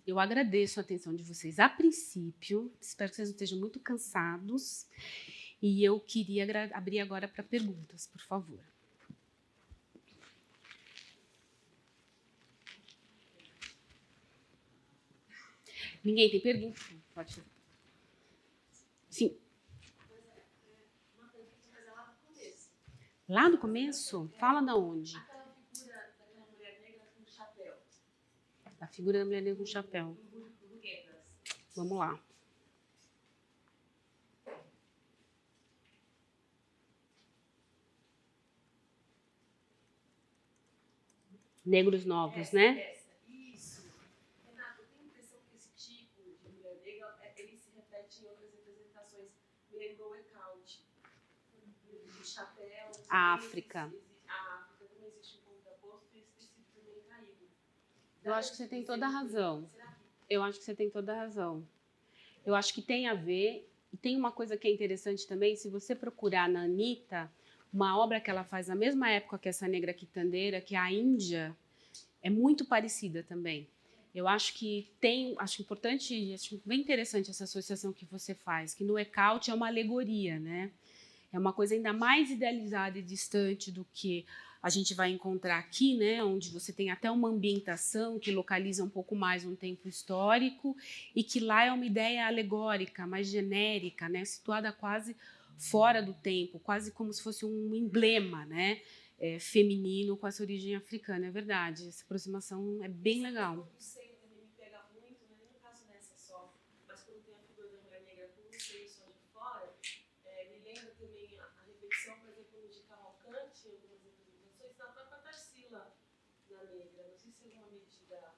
Eu agradeço a atenção de vocês a princípio. Espero que vocês não estejam muito cansados. E eu queria abrir agora para perguntas, por favor. Ninguém tem pergunta? Pode fazer. Sim. Uma pergunta, mas é lá do começo. Lá do começo? Fala de onde? Aquela figura daquela mulher negra com chapéu. A figura da mulher negra com chapéu. Vamos lá. Negros novos, né? Isso. Renato, eu tenho a impressão que esse tipo de mulher negra, ele se repete em outras representações. Me lembrou o Ecaute. O chapéu. A África. A África também existe um contraposto e esse tecido também caído. Eu acho que você tem toda a razão. Eu acho que você tem toda a razão. Eu acho que tem a ver, e tem uma coisa que é interessante também, se você procurar na Anitta, uma obra que ela faz na mesma época que essa negra quitandeira, que é a Índia, é muito parecida também. Eu acho que acho importante, acho bem interessante essa associação que você faz, que no Ecaute é uma alegoria, né? É uma coisa ainda mais idealizada e distante do que a gente vai encontrar aqui, né, onde você tem até uma ambientação que localiza um pouco mais um tempo histórico e que lá é uma ideia alegórica, mais genérica, né, situada quase fora do tempo, quase como se fosse um emblema, né, feminino com essa origem africana. É verdade, essa aproximação é bem legal. O seio também me pega muito, não é no caso nessa só, mas quando tem a figura da mulher negra com o seio só de fora, me lembra também a reflexão, por exemplo, de Cavalcante, algumas representações, da própria Tarsila na negra. Não sei se alguma medida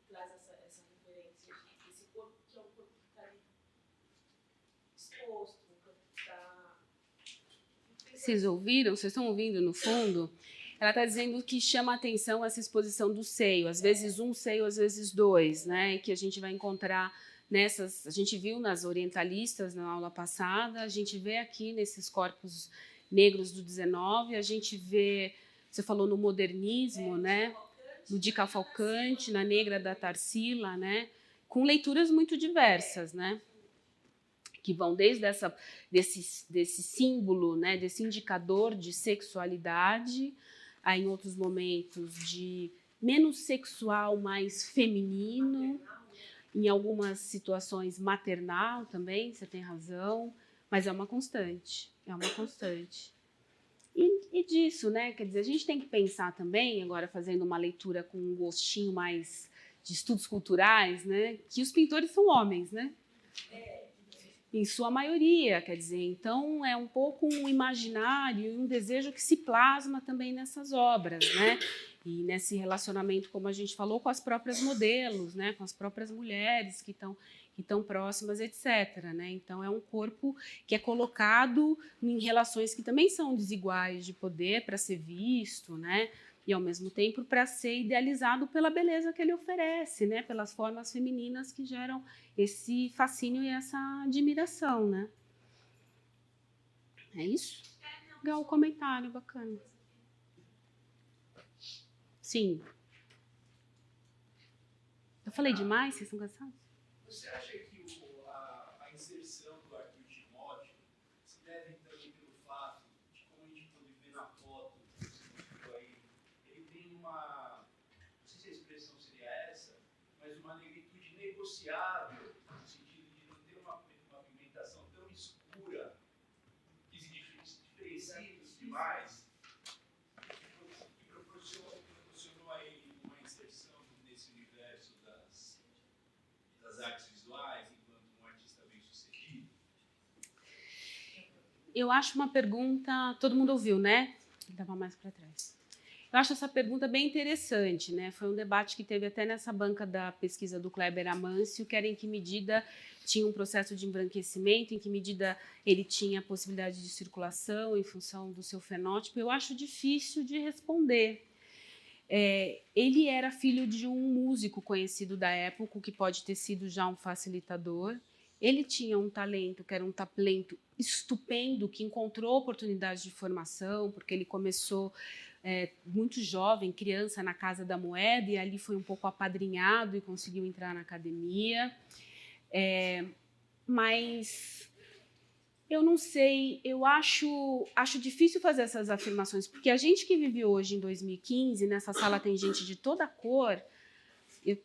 traz essa referência, esse corpo que é um corpo que está ali exposto, um corpo que está... Vocês ouviram? Vocês estão ouvindo no fundo? Ela está dizendo que chama a atenção essa exposição do seio, às vezes um seio, às vezes dois, né? E que a gente vai encontrar nessas... A gente viu nas orientalistas na aula passada, a gente vê aqui nesses corpos negros do 19, a gente vê... Você falou no modernismo, né? No de Cavalcante, na negra da Tarsila, né? Com leituras muito diversas, né? Que vão desde desse símbolo, né, desse indicador de sexualidade, a, em outros momentos de menos sexual, mais feminino, em algumas situações maternal também, você tem razão, mas é uma constante, é uma constante. E disso, né, quer dizer, a gente tem que pensar também, agora fazendo uma leitura com um gostinho mais de estudos culturais, né, que os pintores são homens, né? Em sua maioria, quer dizer, então é um pouco um imaginário e um desejo que se plasma também nessas obras, né? E nesse relacionamento, como a gente falou, com as próprias modelos, né? Com as próprias mulheres que estão próximas, etc. Né? Então é um corpo que é colocado em relações que também são desiguais de poder para ser visto, né? E ao mesmo tempo para ser idealizado pela beleza que ele oferece, né? Pelas formas femininas que geram esse fascínio e essa admiração, né? É isso? Legal, comentário, bacana. Sim. Eu falei demais? Vocês estão cansados? Você acha que a inserção do Arthur Timóteo se deve também pelo fato de, como a gente pode ver na foto, aí, ele tem uma, não sei se a expressão seria essa, mas uma inegociável, no sentido de não ter uma pigmentação tão escura que se diferencie dos demais, que proporcionou aí uma inserção nesse universo das artes visuais enquanto um artista bem-sucedido? Eu acho uma pergunta... Todo mundo ouviu, né? Ele estava mais para trás. Eu acho essa pergunta bem interessante, né? Foi um debate que teve até nessa banca da pesquisa do Kleber Amâncio, que era em que medida tinha um processo de embranquecimento, em que medida ele tinha possibilidade de circulação em função do seu fenótipo. Eu acho difícil de responder. Ele era filho de um músico conhecido da época, o que pode ter sido já um facilitador. Ele tinha um talento, que era um talento estupendo, que encontrou oportunidades de formação, porque ele começou muito jovem, criança, na Casa da Moeda, e ali foi um pouco apadrinhado e conseguiu entrar na academia. Mas eu não sei, eu acho difícil fazer essas afirmações, porque a gente que vive hoje em 2015, nessa sala tem gente de toda cor,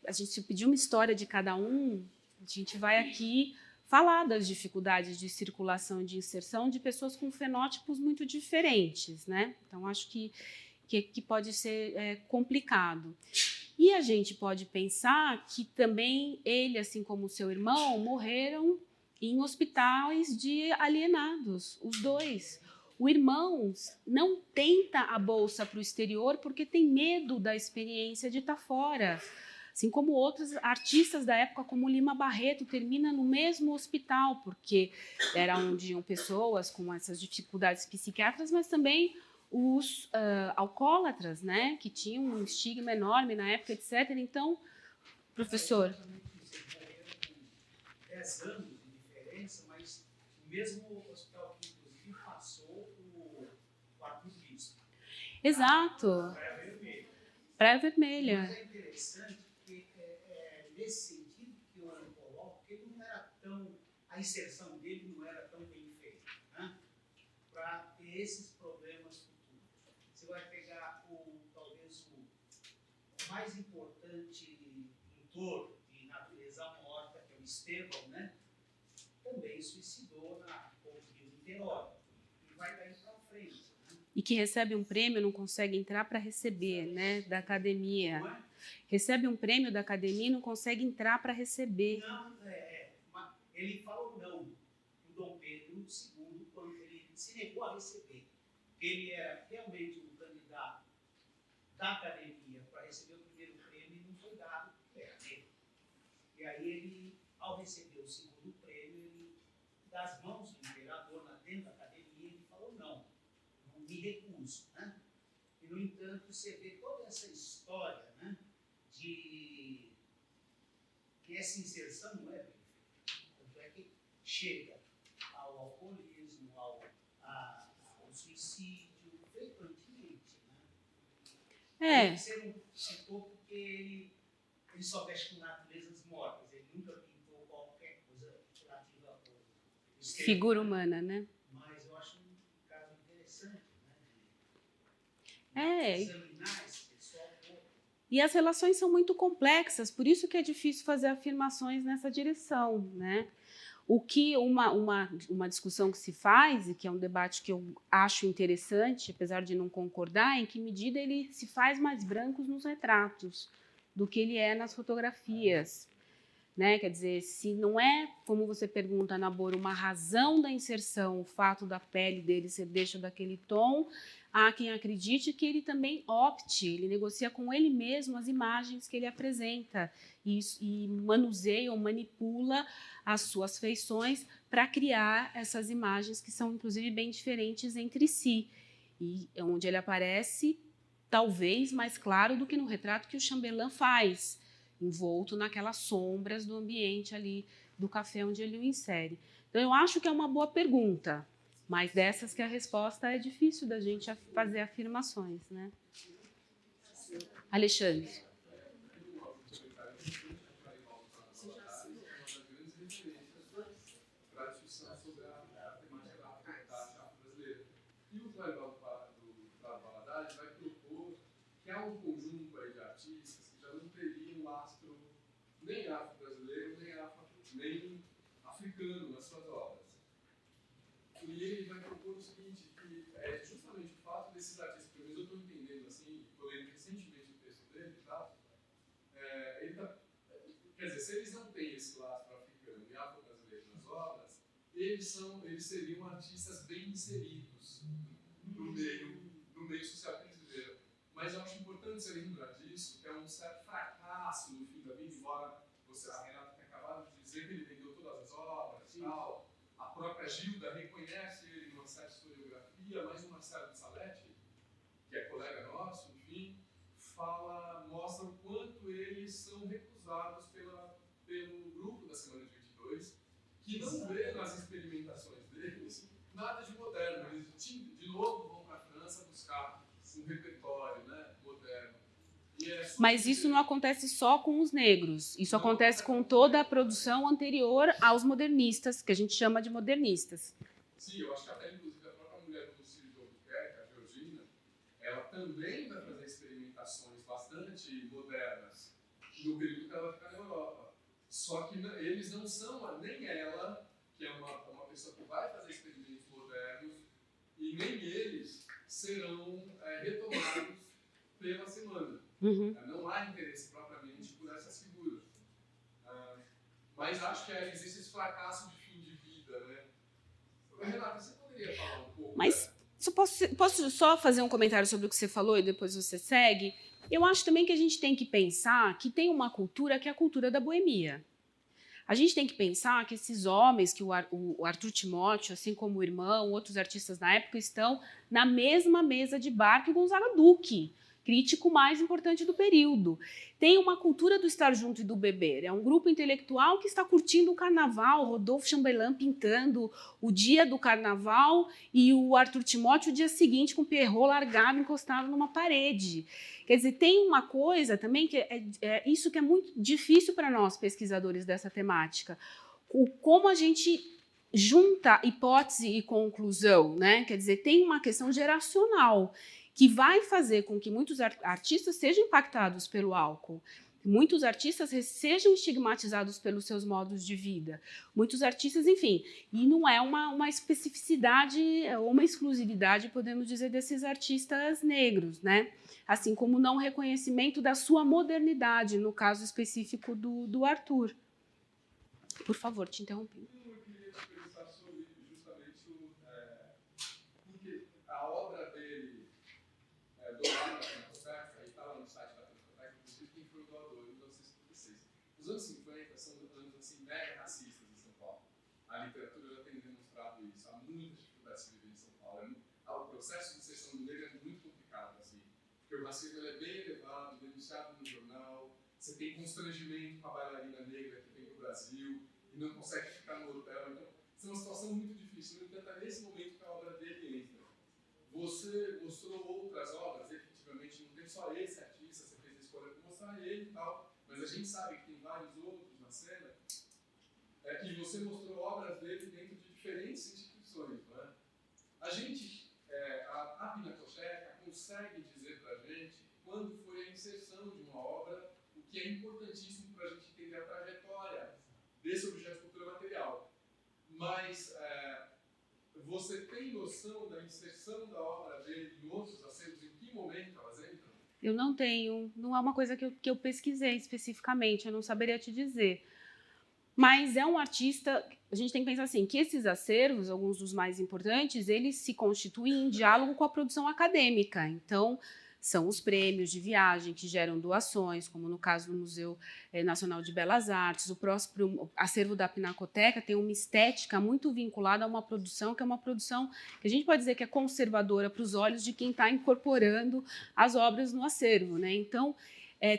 a gente se pedir uma história de cada um, a gente vai aqui falar das dificuldades de circulação e de inserção de pessoas com fenótipos muito diferentes, né? Então, acho que pode ser complicado. E a gente pode pensar que também ele, assim como o seu irmão, morreram em hospitais de alienados, os dois. O irmão não tenta a bolsa para o exterior porque tem medo da experiência de estar fora. Assim como outros artistas da época, como Lima Barreto, termina no mesmo hospital, porque era onde iam pessoas com essas dificuldades psiquiátricas, mas também os alcoólatras, né, que tinham um estigma enorme na época, etc. Então, professor... 10 anos de diferença, mas o mesmo hospital que, inclusive, passou o Arthur Bispo. Exato. Praia Vermelha. Mas é interessante que, nesse sentido que eu coloco, que ele não era tão... A inserção dele não era tão bem feita, né? Para ter esses problemas futuros. Você vai pegar talvez o mais importante pintor de natureza morta, que é o Estevão, né? Também suicidou na Ponte de Niterói. E vai daí para frente. Né? E que recebe um prêmio, não consegue entrar para receber, né? Da academia. Não é? Recebe um prêmio da academia e não consegue entrar para receber. Não, ele falou não. O Dom Pedro II, quando ele se negou a receber, ele era realmente um candidato da academia para receber o primeiro prêmio e não foi dado, era dele. E aí ele, ao receber o segundo prêmio, ele, das mãos do imperador, dentro da academia, ele falou não me recuso, né? E, no entanto, você vê toda essa história, né, de que essa inserção não é bem feita. Tanto é que chega ao alcoolismo, ao suicídio, frequentemente, né? Você não citou porque ele só mexe com naturezas mortas, ele nunca pintou qualquer coisa relativa ao figura humana, né? Mas eu acho um caso interessante, né? Examinar esse pessoal um pouco. E as relações são muito complexas, por isso que é difícil fazer afirmações nessa direção, né? O que uma discussão que se faz, e que é um debate que eu acho interessante, apesar de não concordar, é em que medida ele se faz mais branco nos retratos do que ele é nas fotografias. Né? Quer dizer, se não é, como você pergunta, Nabor, uma razão da inserção, o fato da pele dele ser deixa daquele tom, há quem acredite que ele também opte, ele negocia com ele mesmo as imagens que ele apresenta e manuseia ou manipula as suas feições para criar essas imagens que são, inclusive, bem diferentes entre si. E onde ele aparece, talvez, mais claro do que no retrato que o Chambellan faz, envolto naquelas sombras do ambiente ali do café onde ele o insere. Então, eu acho que é uma boa pergunta, mas dessas que a resposta é difícil da gente fazer afirmações, né? Alexandre. Um conjunto aí de artistas que já não teriam lastro nem afro-brasileiro nem africano nas suas obras. E ele vai propor o seguinte, que é justamente o fato desses artistas, pelo menos eu estou entendendo assim, estou lendo recentemente o texto dele, tá? Quer dizer, se eles não têm esse lastro africano e afro-brasileiro nas obras, eles seriam artistas bem inseridos no meio social que eles viveram. Mas eu acho importante você lembrar disso, que é um certo fracasso no fim da vida, embora a Renata tenha acabado de dizer que ele vendeu todas as obras e tal. A própria Gilda reconhece ele numa certa historiografia, mas o Marcelo de Salete, que é colega nosso, enfim, mostra o quanto eles são recusados pelo grupo da Semana de 22, que não vê nas experimentações deles nada de moderno. Eles, de novo, vão para a França buscar um repertório, né, moderno. Mas isso não acontece só com os negros, isso acontece com toda a produção anterior aos modernistas, que a gente chama de modernistas. Sim, eu acho que até, inclusive, a própria mulher do Lucílio de Albuquerque, a Georgina, ela também vai fazer experimentações bastante modernas no período que ela vai ficar na Europa. Só que eles não são, nem ela, que é uma pessoa que vai fazer experimentos modernos, e nem eles serão retomados pela semana. Uhum. Não há interesse propriamente por essas figuras. Mas acho que existe esse fracasso de fim de vida, né? Renata, você poderia falar um pouco? Mas posso só fazer um comentário sobre o que você falou e depois você segue? Eu acho também que a gente tem que pensar que tem uma cultura que é a cultura da boemia. A gente tem que pensar que esses homens, que o Arthur Timóteo, assim como o irmão, outros artistas na época, estão na mesma mesa de bar que o Gonzaga Duque, crítico mais importante do período. Tem uma cultura do estar junto e do beber. É um grupo intelectual que está curtindo o carnaval, Rodolfo Chambellan pintando o dia do carnaval e o Arthur Timóteo o dia seguinte com o Pierrot largado, encostado numa parede. Quer dizer, tem uma coisa também que isso que é muito difícil para nós, pesquisadores dessa temática. Como a gente junta hipótese e conclusão, né? Quer dizer, tem uma questão geracional que vai fazer com que muitos artistas sejam impactados pelo álcool. Muitos artistas sejam estigmatizados pelos seus modos de vida. Muitos artistas, enfim, e não é uma especificidade ou uma exclusividade, podemos dizer, desses artistas negros, né? Assim como não reconhecimento da sua modernidade, no caso específico do Arthur. Por favor, te interrompi. Eu queria te perguntar sobre justamente porque a obra dele, doada na Pinacoteca, aí está lá no site da Pinacoteca, inclusive quem foi o doador em 1956. Os anos 50 são anos assim, mega racistas em São Paulo. A literatura já tem demonstrado isso. Há muitas dificuldades de viver em São Paulo. O processo de inserção do negro é muito complicado, assim, porque o racismo é bem elevado, denunciado no jornal. Você tem constrangimento com a bailarina negra que vem para o Brasil e não consegue ficar no hotel. Então, isso é uma situação muito difícil. No entanto, é nesse momento que a obra dele entra. Você mostrou outras obras, efetivamente, não tem só esse artista, você fez a escolha de mostrar ele e tal, mas a gente sabe que tem vários outros na cena, e você mostrou obras dele dentro de diferentes instituições, não é? A gente, a Pinacoteca consegue dizer para a gente quando foi a inserção de uma obra, o que é importantíssimo para a gente entender a trajetória desse objeto de cultura material. Mas você tem noção da inserção da obra dele em outros acervos? Em que momento elas entram? Eu não tenho, não é uma coisa que eu pesquisei especificamente, eu não saberia te dizer. Mas é um artista, a gente tem que pensar assim, que esses acervos, alguns dos mais importantes, eles se constituem em diálogo com a produção acadêmica. Então, são os prêmios de viagem que geram doações, como no caso do Museu Nacional de Belas Artes. O próprio acervo da Pinacoteca tem uma estética muito vinculada a uma produção que é uma produção que a gente pode dizer que é conservadora para os olhos de quem está incorporando as obras no acervo, né? Então,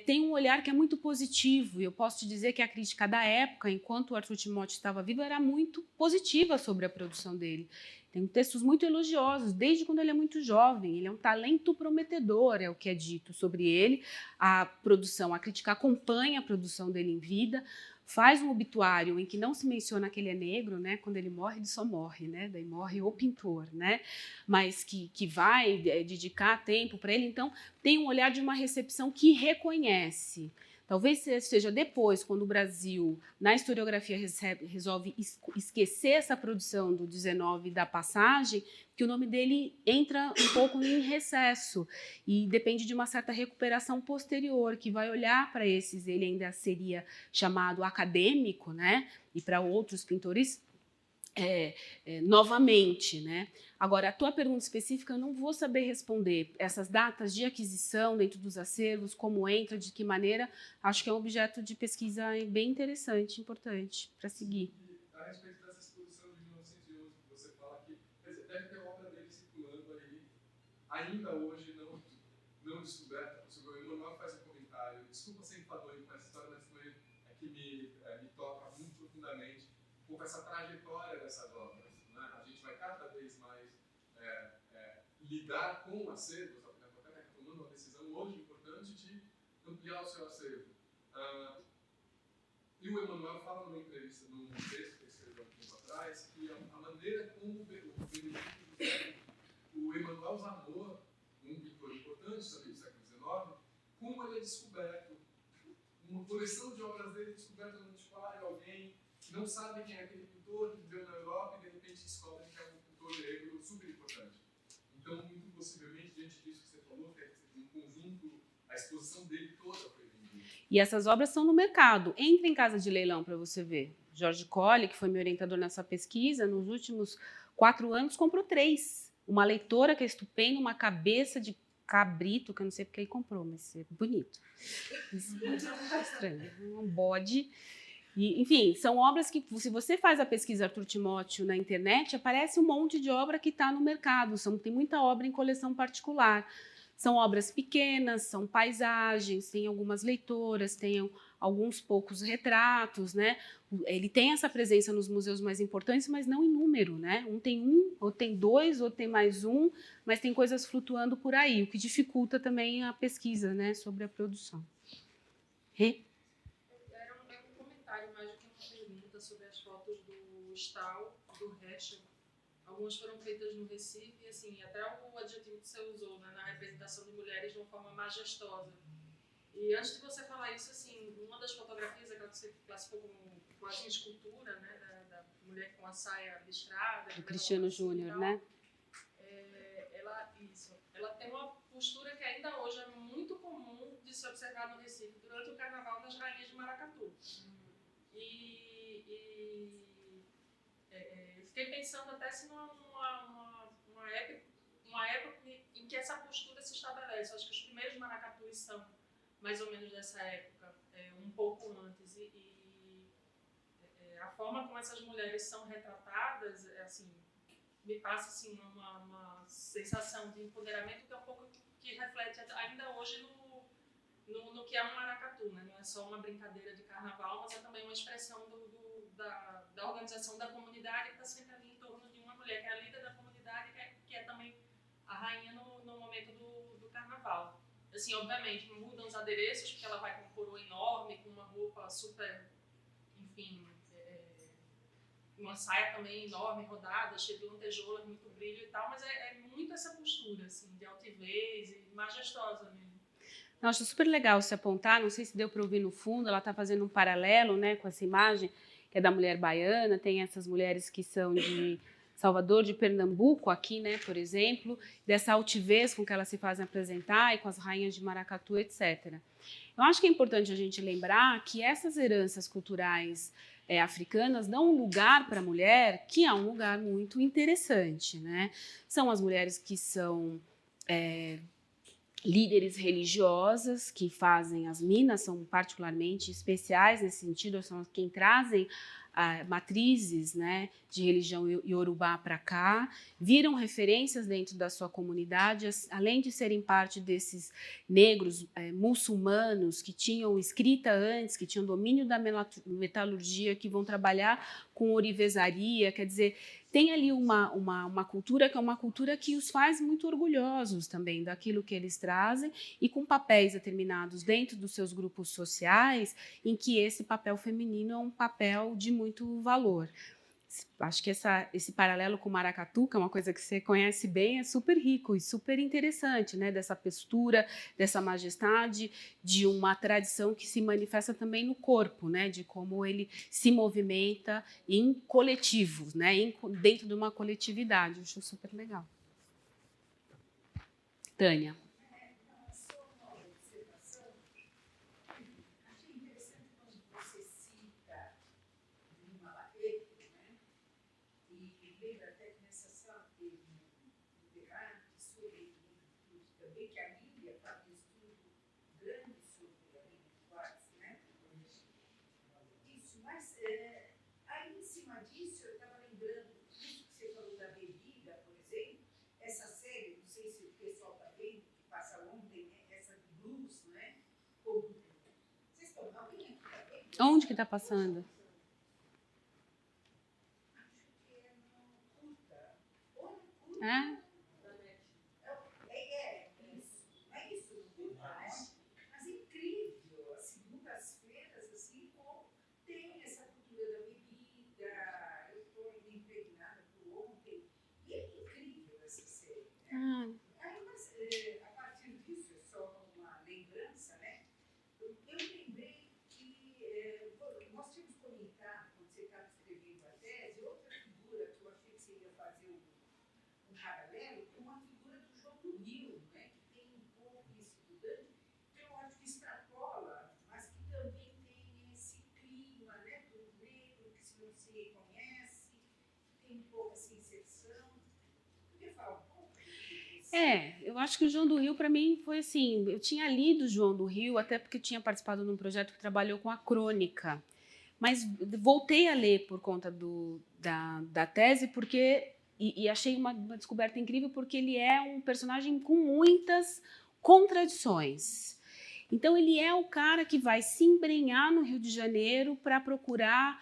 tem um olhar que é muito positivo, e eu posso te dizer que a crítica da época, enquanto o Arthur Timóteo estava vivo, era muito positiva sobre a produção dele. Tem textos muito elogiosos, desde quando ele é muito jovem. Ele é um talento prometedor, é o que é dito sobre ele. A produção, a crítica acompanha a produção dele em vida, faz um obituário em que não se menciona que ele é negro, né? Quando ele morre, ele só morre, né? Daí morre o pintor, né? Mas que vai dedicar tempo para ele. Então, tem um olhar de uma recepção que reconhece. Talvez seja depois, quando o Brasil, na historiografia, resolve esquecer essa produção do 19 da passagem, que o nome dele entra um pouco em recesso e depende de uma certa recuperação posterior, que vai olhar para esses, ele ainda seria chamado acadêmico, né? E para outros pintores novamente, né? Agora, a tua pergunta específica eu não vou saber responder. Essas datas de aquisição dentro dos acervos, como entra, de que maneira, acho que é um objeto de pesquisa bem interessante, importante para seguir. A respeito dessa exposição de 1911, que você fala que deve ter obra dele circulando aí, ainda hoje não descoberta. O Emanuel faz um comentário, desculpa ser enfadonho com essa história, mas foi que me toca muito profundamente, um pouco essa trajetória dessas obras. Né? A gente vai cada vez mais lidar com acervos, até tomando uma decisão hoje importante de ampliar o seu acervo. E o Emanuel fala numa entrevista, num texto que ele escreveu há um tempo atrás, que a maneira como o Emanuel Zamor, um pintor importante também do século XIX, como ele é descoberto. Uma coleção de obras dele descoberta no antiquário, alguém que não sabe quem é aquele pintor, que viveu na Europa e de repente descobre que é um pintor negro super importante. Então, muito possivelmente, diante disso que você falou, que um conjunto, a exposição dele toda foi vendida. E essas obras estão no mercado. Entra em casa de leilão para você ver. Jorge Colli, que foi meu orientador nessa pesquisa, nos últimos 4 anos comprou 3. Uma leitora que é estupenda, uma cabeça de cabrito, que eu não sei porque ele comprou, mas é bonito. Estranho. Um bode. E, enfim, são obras que, se você faz a pesquisa Arthur Timóteo na internet, aparece um monte de obra que está no mercado. Tem muita obra em coleção particular. São obras pequenas, são paisagens, tem algumas leitoras, tem alguns poucos retratos, né? Ele tem essa presença nos museus mais importantes, mas não em número, né? Tem um, ou tem 2, ou tem mais um, mas tem coisas flutuando por aí, o que dificulta também a pesquisa, né, sobre a produção. Era um comentário mais do que uma pergunta sobre as fotos do Stahl, do Heschel. Algumas foram feitas no Recife, e assim, até o adjetivo que você usou, né, na representação de mulheres de uma forma majestosa. E antes de você falar isso, assim, uma das fotografias, aquela que você classificou como quase uma escultura, né, da mulher com a saia listrada. Do Cristiano Júnior, né? Ela tem uma postura que ainda hoje é muito comum de se observar no Recife durante o Carnaval das Rainhas de Maracatu. Fiquei pensando até se uma época em que essa postura se estabelece. Acho que os primeiros maracatus são mais ou menos dessa época, um pouco antes. A forma como essas mulheres são retratadas, assim, me passa assim, uma sensação de empoderamento que é um pouco que reflete ainda hoje no que é um maracatu, né? Não é só uma brincadeira de carnaval, mas é também uma expressão da organização da comunidade que está sempre ali em torno de uma mulher que é a líder da comunidade, que é também a rainha no momento do carnaval. Assim, obviamente, mudam os adereços, porque ela vai com uma coroa enorme, com uma roupa super, enfim, uma saia também enorme, rodada, cheia de lantejoulas, muito brilho e tal, mas é muito essa postura, assim, de altivez e majestosa mesmo. Eu acho super legal se apontar, não sei se deu para ouvir no fundo, ela está fazendo um paralelo, né, com essa imagem que é da mulher baiana, tem essas mulheres que são de Salvador, de Pernambuco, aqui, né, por exemplo, dessa altivez com que elas se fazem apresentar e com as rainhas de Maracatu, etc. Eu acho que é importante a gente lembrar que essas heranças culturais africanas dão um lugar para a mulher que é um lugar muito interessante, né? São as mulheres que são líderes religiosas, que fazem, as minas são particularmente especiais nesse sentido, são quem trazem matrizes, né, de religião iorubá para cá, viram referências dentro da sua comunidade, além de serem parte desses negros muçulmanos que tinham escrita antes, que tinham domínio da metalurgia, que vão trabalhar com ourivesaria, quer dizer, tem ali uma cultura que é uma cultura que os faz muito orgulhosos também daquilo que eles trazem e com papéis determinados dentro dos seus grupos sociais, em que esse papel feminino é um papel de muito valor. acho que esse paralelo com o maracatu, que é uma coisa que você conhece bem, é super rico e super interessante, né? Dessa postura, dessa majestade, de uma tradição que se manifesta também no corpo, né? De como ele se movimenta em coletivos, né? Dentro de uma coletividade. Acho super legal. Tânia. Onde que está passando? É? Mas é incrível, as segundas-feiras, assim, como tem essa cultura da bebida, eu estou impregnada por ontem, e é incrível essa série, né? Mas, a partir disso, é só uma lembrança, né? Eu lembrei que nós tínhamos comentado, quando você estava escrevendo a tese, outra figura que eu achei que você ia fazer um paralelo, que é uma figura do João do Rio, né? Que tem um pouco isso do Dante, que eu acho que extrapola, mas que também tem esse clima, né? Do negro que se não se reconhece, que tem um pouco essa inserção. Podia falar um pouco disso? Eu acho que o João do Rio, para mim, foi assim, eu tinha lido o João do Rio, até porque eu tinha participado de um projeto que trabalhou com a crônica, mas voltei a ler por conta da tese, porque e achei uma descoberta incrível, porque ele é um personagem com muitas contradições. Então, ele é o cara que vai se embrenhar no Rio de Janeiro para procurar,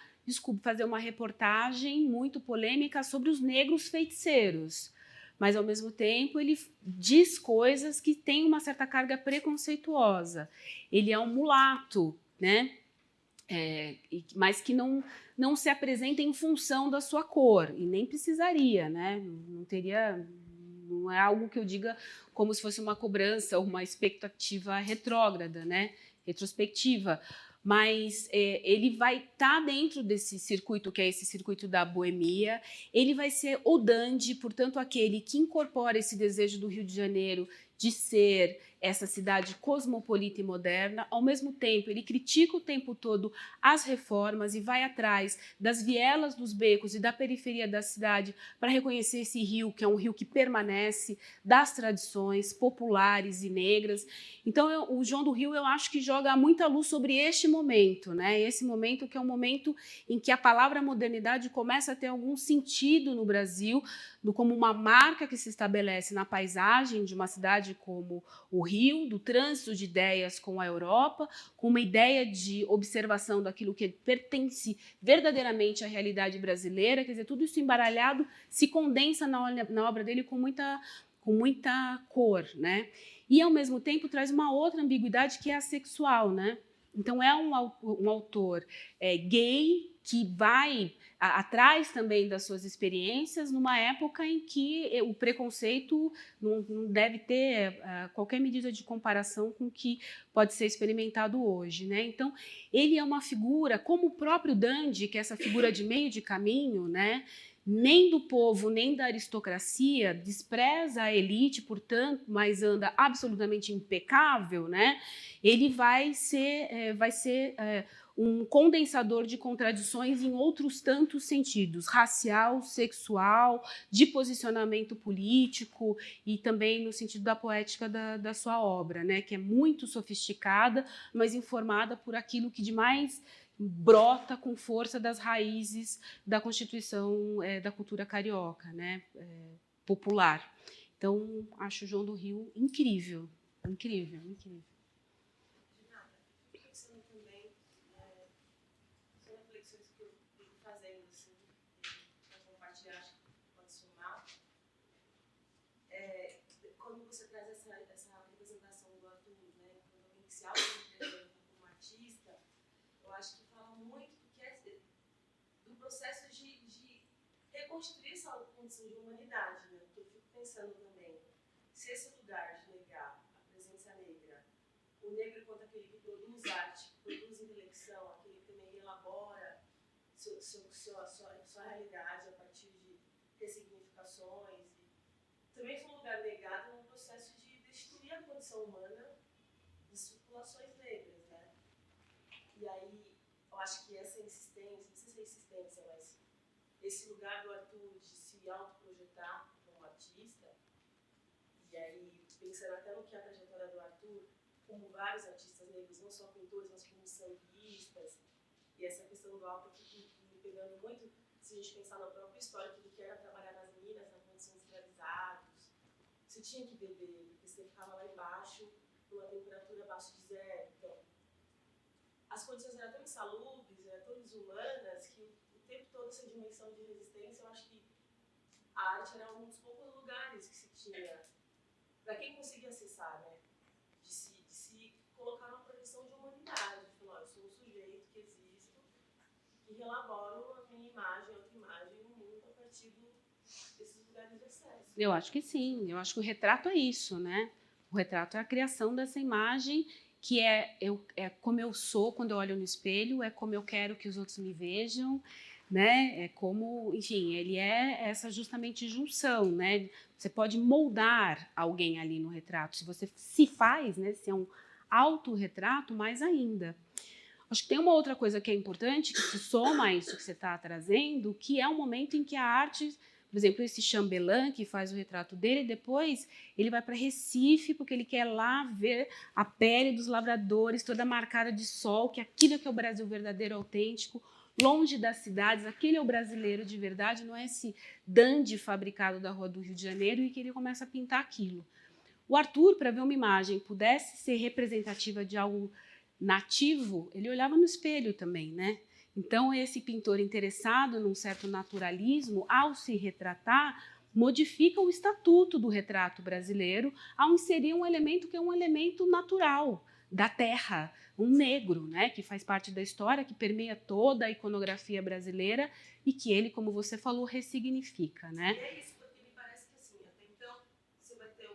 fazer uma reportagem muito polêmica sobre os negros feiticeiros. Mas, ao mesmo tempo, ele diz coisas que têm uma certa carga preconceituosa. Ele é um mulato, né? Mas que não se apresenta em função da sua cor, e nem precisaria, né? Não é algo que eu diga como se fosse uma cobrança ou uma expectativa retrógrada, né? Retrospectiva. Mas ele vai estar dentro desse circuito, que é esse circuito da boemia. Ele vai ser o dandy, portanto, aquele que incorpora esse desejo do Rio de Janeiro de ser essa cidade cosmopolita e moderna. Ao mesmo tempo, ele critica o tempo todo as reformas e vai atrás das vielas dos becos e da periferia da cidade para reconhecer esse rio, que é um rio que permanece, das tradições populares e negras. Então, o João do Rio, eu acho que joga muita luz sobre este momento, né? Esse momento que é um momento em que a palavra modernidade começa a ter algum sentido no Brasil, como uma marca que se estabelece na paisagem de uma cidade como o Rio, do trânsito de ideias com a Europa, com uma ideia de observação daquilo que pertence verdadeiramente à realidade brasileira. Quer dizer, tudo isso embaralhado se condensa na obra dele com muita cor, né? E, ao mesmo tempo, traz uma outra ambiguidade que é a sexual, né? Então, é um autor gay que vai atrás também das suas experiências numa época em que o preconceito não deve ter qualquer medida de comparação com o que pode ser experimentado hoje, né? Então, ele é uma figura, como o próprio Dandy, que é essa figura de meio de caminho, né? Nem do povo, nem da aristocracia, despreza a elite, portanto, mas anda absolutamente impecável, né? Ele vai ser um condensador de contradições em outros tantos sentidos, racial, sexual, de posicionamento político e também no sentido da poética da sua obra, né? Que é muito sofisticada, mas informada por aquilo que de mais brota com força das raízes da constituição da cultura carioca, né? Popular. Então, acho o João do Rio incrível, incrível, incrível. Quando você traz essa representação do Arthur, né, quando alguém que se auto-representa como artista, eu acho que fala muito do processo de reconstruir essa condição de humanidade, né? Porque eu fico pensando também, se esse lugar de negar a presença negra, o negro enquanto aquele que produz arte, que produz intelecção, aquele que também elabora sua realidade a partir de ressignificações, e também foi um lugar negado no processo de destruir a condição humana das populações negras, né? E aí, eu acho que essa insistência, não sei se é insistência, mas esse lugar do Arthur de se autoprojetar como artista, e aí, pensando até no que é a trajetória do Arthur, como vários artistas negros, não só pintores, mas como sambistas, e essa questão do álcool que me pegando muito, se a gente pensar na própria história, que ele que era trabalhar nas minas, na condição de escravizados, você tinha que beber, porque você ficava lá embaixo, numa temperatura abaixo de zero. Então, as condições eram tão insalubres, eram tão desumanas, que o tempo todo essa dimensão de resistência, eu acho que a arte era um dos poucos lugares que se tinha, para quem conseguia acessar, né? De se colocar numa projeção de humanidade, de falar, eu sou um sujeito que existo, que relaboro a minha imagem, a outra imagem no mundo a partir desses lugares de acesso. Eu acho que sim, eu acho que o retrato é isso, né? O retrato é a criação dessa imagem que é como eu sou quando eu olho no espelho, é como eu quero que os outros me vejam, né? É como, enfim, ele é essa justamente junção, né? Você pode moldar alguém ali no retrato, se você se faz, né? Se é um autorretrato, mais ainda. Acho que tem uma outra coisa que é importante, que se soma a isso que você está trazendo, que é um momento em que a arte, por exemplo, esse Chambelán, que faz o retrato dele, depois ele vai para Recife, porque ele quer lá ver a pele dos lavradores, toda marcada de sol, que aquilo é que é o Brasil verdadeiro, autêntico, longe das cidades, aquele é o brasileiro de verdade, não é esse dandy fabricado da rua do Rio de Janeiro, e que ele começa a pintar aquilo. O Arthur, para ver uma imagem pudesse ser representativa de algo nativo, ele olhava no espelho também, né? Então, esse pintor interessado num certo naturalismo, ao se retratar, modifica o estatuto do retrato brasileiro ao inserir um elemento que é um elemento natural, da terra, um negro, né? Que faz parte da história, que permeia toda a iconografia brasileira e que ele, como você falou, ressignifica, né? E é isso, porque me parece que assim, até então, você vai ter,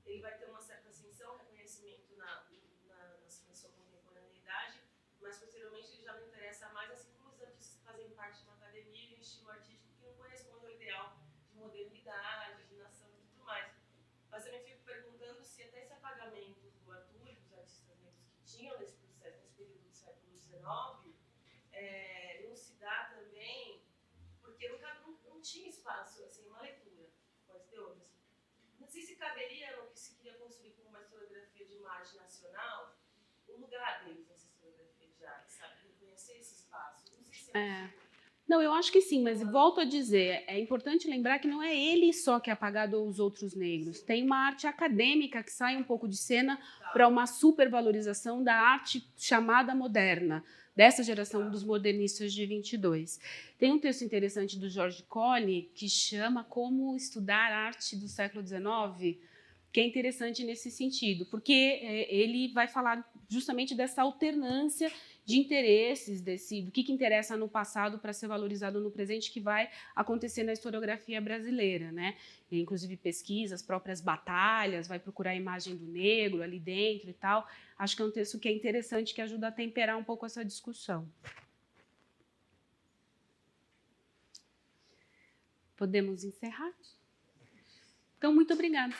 ele vai ter uma certa ascensão, reconhecimento na sua contemporaneidade, mas posteriormente ele já não interessa mais, assim como os artistas que fazem parte de uma academia de um estilo artístico que não corresponde ao ideal de modernidade, de nação e tudo mais. Mas eu me fico perguntando se até esse apagamento do Arthur e dos artistas negros que tinham nesse processo, nesse período do século XIX, não se dá também, porque não tinha espaço, assim, uma leitura, pode ter outras. Não sei se caberia no que se queria construir como uma historiografia de imagem nacional, o lugar deles nessa historiografia de arte, sabe? Reconhecer esse espaço. Não sei se Não, eu acho que sim, mas volto a dizer, é importante lembrar que não é ele só que é apagado ou os outros negros. Tem uma arte acadêmica que sai um pouco de cena para uma supervalorização da arte chamada moderna, dessa geração dos modernistas de 22. Tem um texto interessante do George Colley que chama Como Estudar Arte do Século XIX, que é interessante nesse sentido, porque ele vai falar justamente dessa alternância de interesses, do que interessa no passado para ser valorizado no presente, que vai acontecer na historiografia brasileira, né? E, inclusive pesquisa as próprias batalhas, vai procurar a imagem do negro ali dentro e tal. Acho que é um texto que é interessante, que ajuda a temperar um pouco essa discussão. Podemos encerrar? Então, muito obrigada.